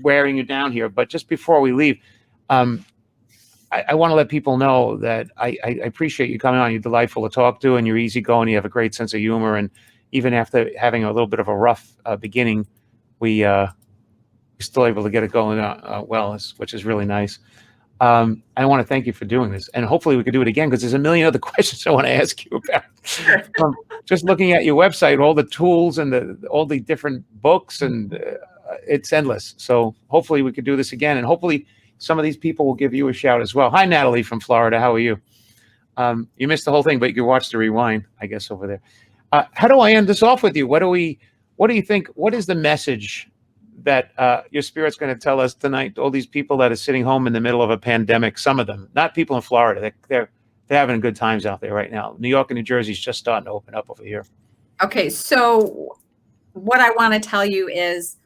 wearing you down here. But just before we leave, I want to let people know that I appreciate you coming on. You're delightful to talk to, and you're easygoing. You have a great sense of humor, and even after having a little bit of a rough beginning, we're still able to get it going well, which is really nice. I want to thank you for doing this, and hopefully we could do it again, because there's a million other questions I want to ask you about. Just looking at your website, all the tools and all the different books, and it's endless. So hopefully we could do this again, and hopefully some of these people will give you a shout as well. Hi, Natalie from Florida. How are you? You missed the whole thing, but you can watch the rewind, I guess, over there. How do I end this off with you? What do you think? What is the message that your spirit's going to tell us tonight? All these people that are sitting home in the middle of a pandemic, some of them, not people in Florida, they're having good times out there right now. New York and New Jersey is just starting to open up over here. Okay, so what I want to tell you is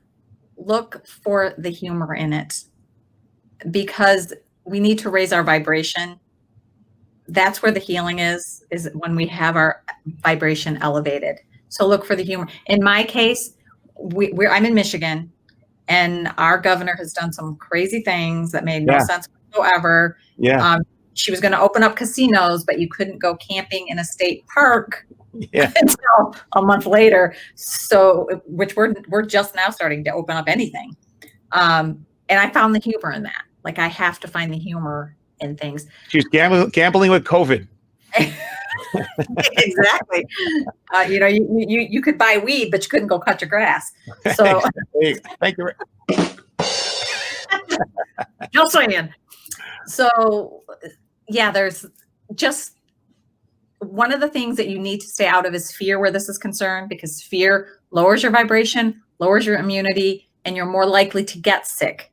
look for the humor in it, because we need to raise our vibration. That's where the healing is when we have our vibration elevated. So look for the humor. In my case, I'm in Michigan, and our governor has done some crazy things that made no sense whatsoever. Yeah. She was going to open up casinos, but you couldn't go camping in a state park Yeah. until a month later. So, which we're just now starting to open up anything. And I found the humor in that. Like, I have to find the humor in things. She was gambling with COVID. Exactly. You could buy weed, but you couldn't go cut your grass. So Thank you. just saying. So yeah, there's just one of the things that you need to stay out of is fear where this is concerned, because fear lowers your vibration, lowers your immunity, and you're more likely to get sick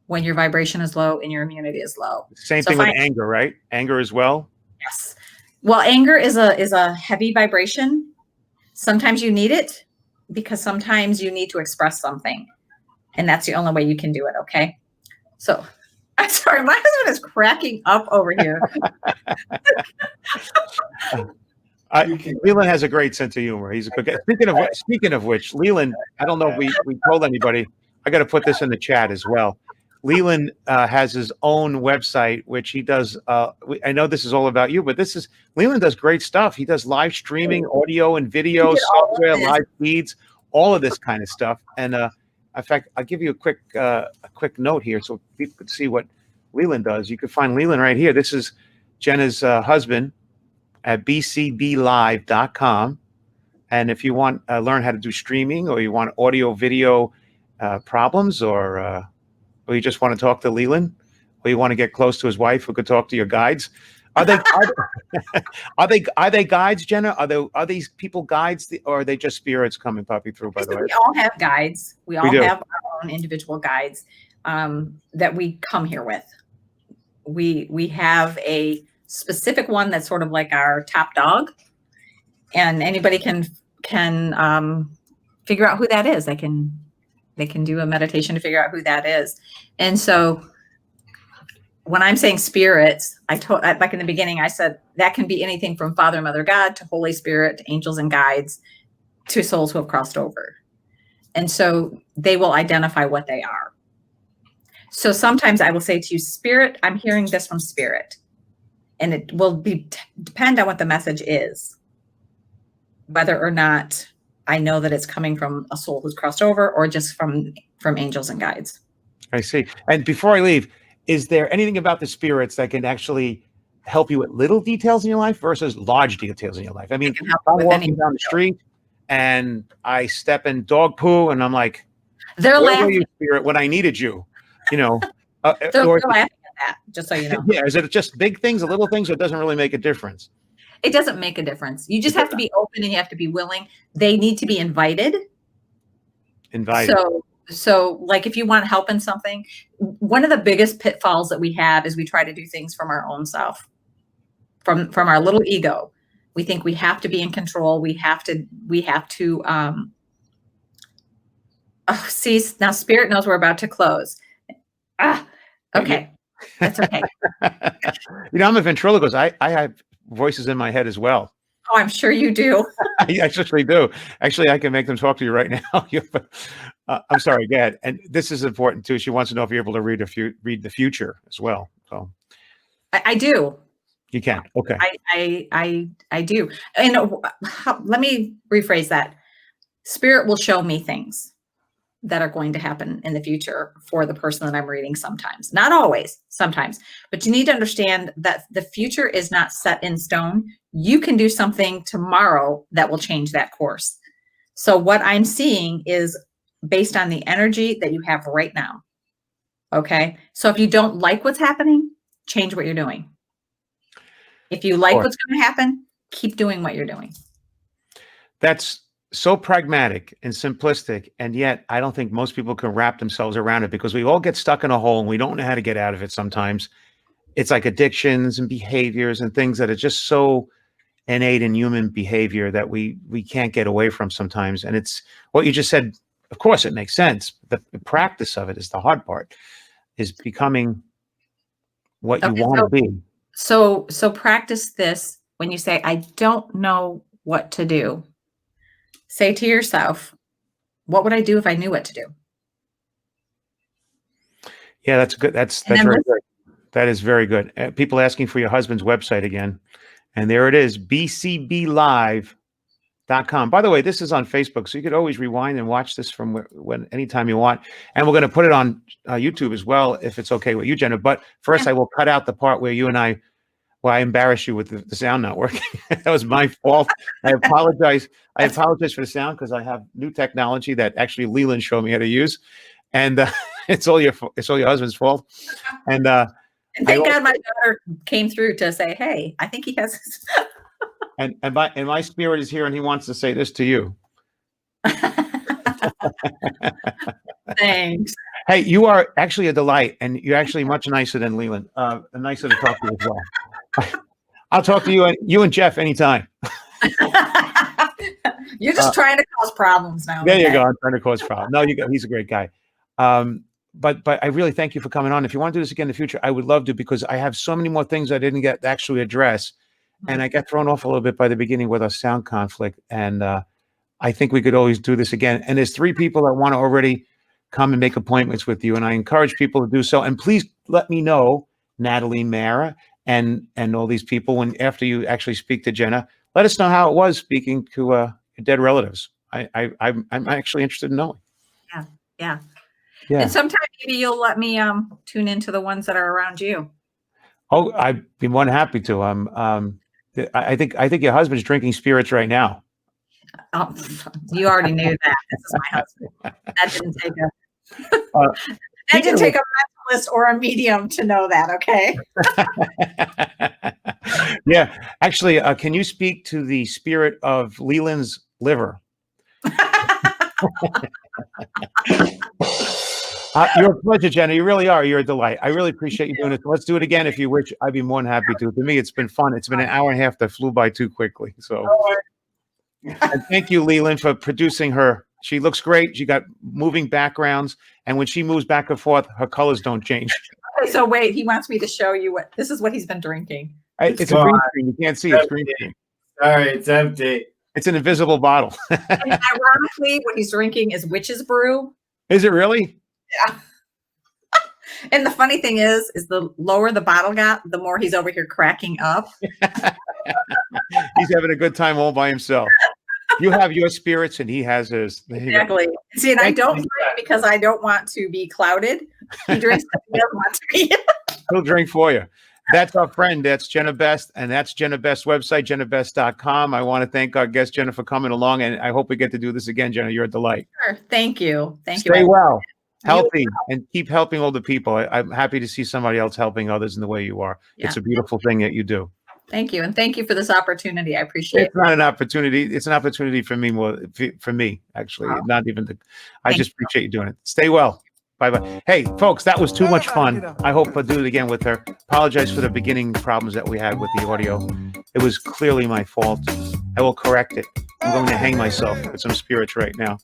when your vibration is low and your immunity is low. Same thing with anger, right? Anger as well. Yes. Well, anger is a heavy vibration. Sometimes you need it because sometimes you need to express something, and that's the only way you can do it. Okay. So I'm sorry, my husband is cracking up over here. Leland has a great sense of humor. He's a good guy. Speaking of which, Leland, I don't know if we told anybody. I got to put this in the chat as well. Leland has his own website, which he does. I know this is all about you, but Leland does great stuff. He does live streaming, audio and video, software, live feeds, all of this kind of stuff. And in fact, I'll give you a quick note here so people could see what Leland does. You can find Leland right here. This is Jenna's husband at bcblive.com. And if you want to learn how to do streaming, or you want audio, video problems, or you just want to talk to Leland, or you want to get close to his wife who could talk to your guides, are they guides, Jenna? Are these people guides, or are they just spirits coming popping through? By the way, we all have guides. We all have our own individual guides that we come here with. We have a specific one that's sort of like our top dog, and anybody can figure out who that is. They can do a meditation to figure out who that is. And so when I'm saying spirits, back in the beginning, I said that can be anything from Father, Mother, God to Holy Spirit, to angels and guides, to souls who have crossed over. And so they will identify what they are. So sometimes I will say to you, Spirit, I'm hearing this from Spirit. And it will depend on what the message is, whether or not I know that it's coming from a soul who's crossed over, or just from angels and guides. I see. And before I leave, is there anything about the spirits that can actually help you with little details in your life versus large details in your life? I mean, I'm walking down the street and I step in dog poo, and I'm like, they're where laughing. were you, Spirit, when I needed you? They're laughing at that, just so you know. Yeah, is it just big things or little things, or it doesn't really make a difference? It doesn't make a difference. You just have to be open and you have to be willing. They need to be invited. So like if you want help in something, one of the biggest pitfalls that we have is we try to do things from our own self, from our little ego. We think we have to be in control. We have to see, now Spirit knows we're about to close. Okay. That's okay. I'm a ventriloquist. I have voices in my head as well. Oh, I'm sure you do. I actually do. Actually, I can make them talk to you right now. I'm sorry, go ahead. And this is important too. She wants to know if you're able to read the future as well. So I do. You can. Okay. I do. And let me rephrase that. Spirit will show me things that are going to happen in the future for the person that I'm reading sometimes. Not always, sometimes. But you need to understand that the future is not set in stone. You can do something tomorrow that will change that course. So what I'm seeing is based on the energy that you have right now. Okay? So if you don't like what's happening, change what you're doing. If you like what's going to happen, keep doing what you're doing. That's so pragmatic and simplistic, and yet I don't think most people can wrap themselves around it, because we all get stuck in a hole and we don't know how to get out of it sometimes. It's like addictions and behaviors and things that are just so innate in human behavior that we can't get away from sometimes. And it's what you just said. Of course, it makes sense. The practice of it is the hard part, is becoming what you want to be. So practice this when you say, I don't know what to do. Say to yourself, what would I do if I knew what to do? Yeah, that's good. That's very good. That is very good. People asking for your husband's website again. And there it is, bcblive.com. By the way, this is on Facebook, so you could always rewind and watch this from when anytime you want. And we're going to put it on YouTube as well, if it's okay with you, Jenna. But first, I will cut out the part where you and I embarrassed you with the sound not working. That was my fault. I apologize. I apologize for the sound because I have new technology that actually Leland showed me how to use. And it's all your husband's fault. And thank God my daughter came through to say, "Hey, I think he has." and my spirit is here, and he wants to say this to you. Thanks. Hey, you are actually a delight, and you're actually much nicer than Leland. Nicer to talk to you as well. I'll talk to you and Jeff anytime. You're just trying to cause problems now. There you go. I'm trying to cause problems. No, he's a great guy. But I really thank you for coming on. If you want to do this again in the future, I would love to, because I have so many more things I didn't get to actually address. And I got thrown off a little bit by the beginning with our sound conflict. And I think we could always do this again. And there's 3 people that want to already come and make appointments with you. And I encourage people to do so. And please let me know, Natalie, Mara, and all these people, after you actually speak to Jenna, let us know how it was speaking to your dead relatives. I'm actually interested in knowing. Yeah. Yeah. And sometime maybe you'll let me tune into the ones that are around you. Oh, I'd be more than happy to. I think your husband's drinking spirits right now. Oh, you already knew that. This is my husband. That didn't take a mentalist or a medium to know that. Okay. Yeah. Actually, can you speak to the spirit of Leland's liver? You're a pleasure, Jenna. You really are. You're a delight. I really appreciate you doing it. Let's do it again if you wish. I'd be more than happy to. For me, it's been fun. It's been an hour and a half that flew by too quickly. So, and thank you, Leland, for producing her. She looks great. She got moving backgrounds, and when she moves back and forth, her colors don't change. Okay, so wait, he wants me to show you this is what he's been drinking. It's a green screen. You can't see it. It's green screen. Sorry, it's empty. It's an invisible bottle. And ironically, what he's drinking is witch's brew. Is it really? Yeah. And the funny thing is the lower the bottle got, the more he's over here cracking up. He's having a good time all by himself. You have your spirits and he has his. Exactly. See, and I don't drink because I don't want to be clouded. He drinks because he doesn't want to be. He'll drink for you. That's our friend. That's Jenna Best, and that's Jenna Best's website, jennabest.com. I want to thank our guest, Jenna, for coming along, and I hope we get to do this again, Jenna. You're a delight. Sure. Thank you. Thank you. Stay well, healthy, and keep helping all the people. I'm happy to see somebody else helping others in the way you are. Yeah. It's a beautiful thing that you do. Thank you. And thank you for this opportunity. I appreciate it. It's not an opportunity. It's an opportunity for me, actually. Wow. Not even I just appreciate you doing it. Stay well. Bye-bye. Hey, folks, that was too much fun. I hope I'll do it again with her. Apologize for the beginning problems that we had with the audio. It was clearly my fault. I will correct it. I'm going to hang myself with some spirits right now.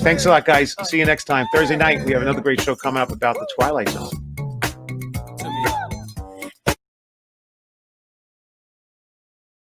Thanks a lot, guys. See you next time. Thursday night, we have another great show coming up about the Twilight Zone.